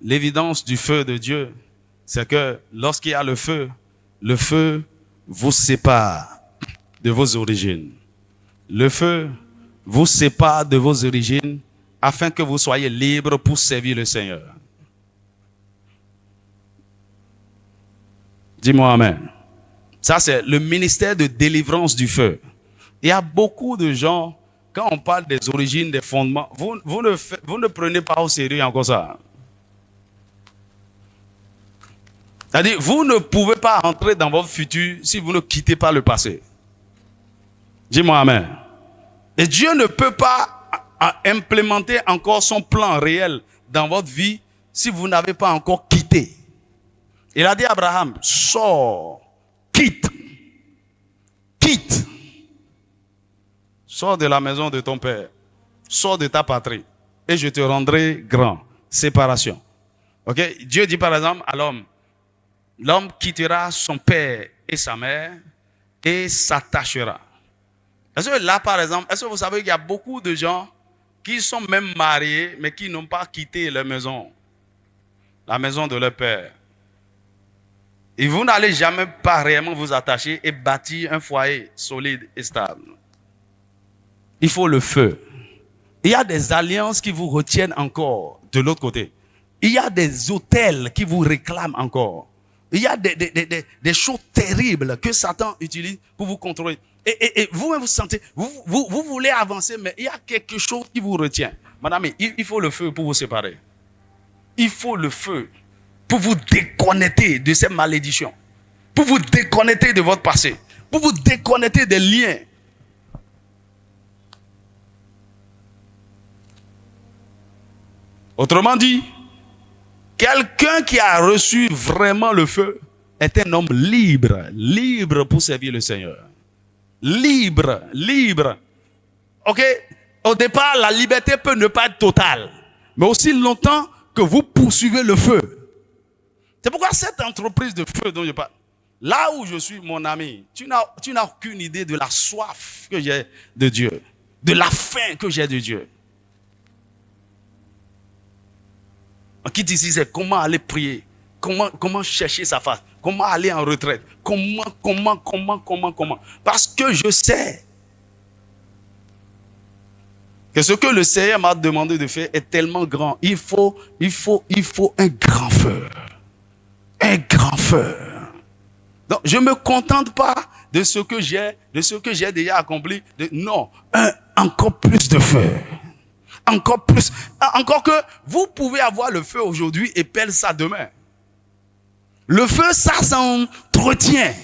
l'évidence du feu de Dieu, c'est que lorsqu'il y a le feu vous sépare de vos origines. Le feu vous sépare de vos origines afin que vous soyez libres pour servir le Seigneur. Dis-moi Amen. Ça, c'est le ministère de délivrance du feu. Il y a beaucoup de gens, quand on parle des origines, des fondements, vous ne prenez pas au sérieux encore ça. C'est-à-dire, vous ne pouvez pas entrer dans votre futur si vous ne quittez pas le passé. Dis-moi Amen. Et Dieu ne peut pas implémenter encore son plan réel dans votre vie si vous n'avez pas encore quitté. Il a dit à Abraham, sors, quitte. Sors de la maison de ton père. Sors de ta patrie. Et je te rendrai grand. Séparation. Ok? Dieu dit par exemple à l'homme, l'homme quittera son père et sa mère et s'attachera. Est-ce que là, par exemple, est-ce que vous savez qu'il y a beaucoup de gens qui sont même mariés, mais qui n'ont pas quitté leur maison, la maison de leur père. Et vous n'allez jamais pas réellement vous attacher et bâtir un foyer solide et stable. Il faut le feu. Il y a des alliances qui vous retiennent encore de l'autre côté. Il y a des hôtels qui vous réclament encore. Il y a des choses terribles que Satan utilise pour vous contrôler. Et vous-même vous sentez, vous voulez avancer, mais il y a quelque chose qui vous retient. Madame, il faut le feu pour vous séparer. Il faut le feu pour vous déconnecter de ces malédictions. Pour vous déconnecter de votre passé. Pour vous déconnecter des liens. Autrement dit, quelqu'un qui a reçu vraiment le feu est un homme libre. Libre pour servir le Seigneur. Libre. Ok? Au départ, la liberté peut ne pas être totale. Mais aussi longtemps que vous poursuivez le feu. C'est pourquoi cette entreprise de feu dont je parle, là où je suis, mon ami, tu n'as aucune idée de la soif que j'ai de Dieu. De la faim que j'ai de Dieu. Qui dit ici, c'est comment aller prier, comment chercher sa face, comment aller en retraite, comment. Parce que je sais que ce que le Seigneur m'a demandé de faire est tellement grand. Il faut un grand feu. Un grand feu. Donc, je ne me contente pas de ce que j'ai déjà accompli. Non, encore plus de feu. Encore plus. Encore que vous pouvez avoir le feu aujourd'hui et perdre ça demain. Le feu, ça s'entretient.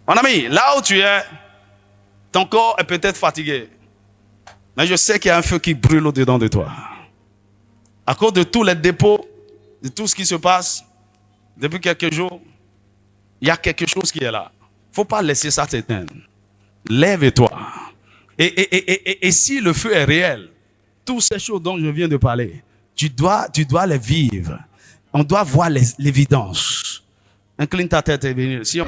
Mon ami, là où tu es, ton corps est peut-être fatigué. Mais je sais qu'il y a un feu qui brûle au-dedans de toi. À cause de tous les dépôts, de tout ce qui se passe, depuis quelques jours, il y a quelque chose qui est là. Il ne faut pas laisser ça s'éteindre. Lève-toi. Et si le feu est réel, toutes ces choses dont je viens de parler, tu dois les vivre. On doit voir l'évidence. Incline ta tête et venir. Si on...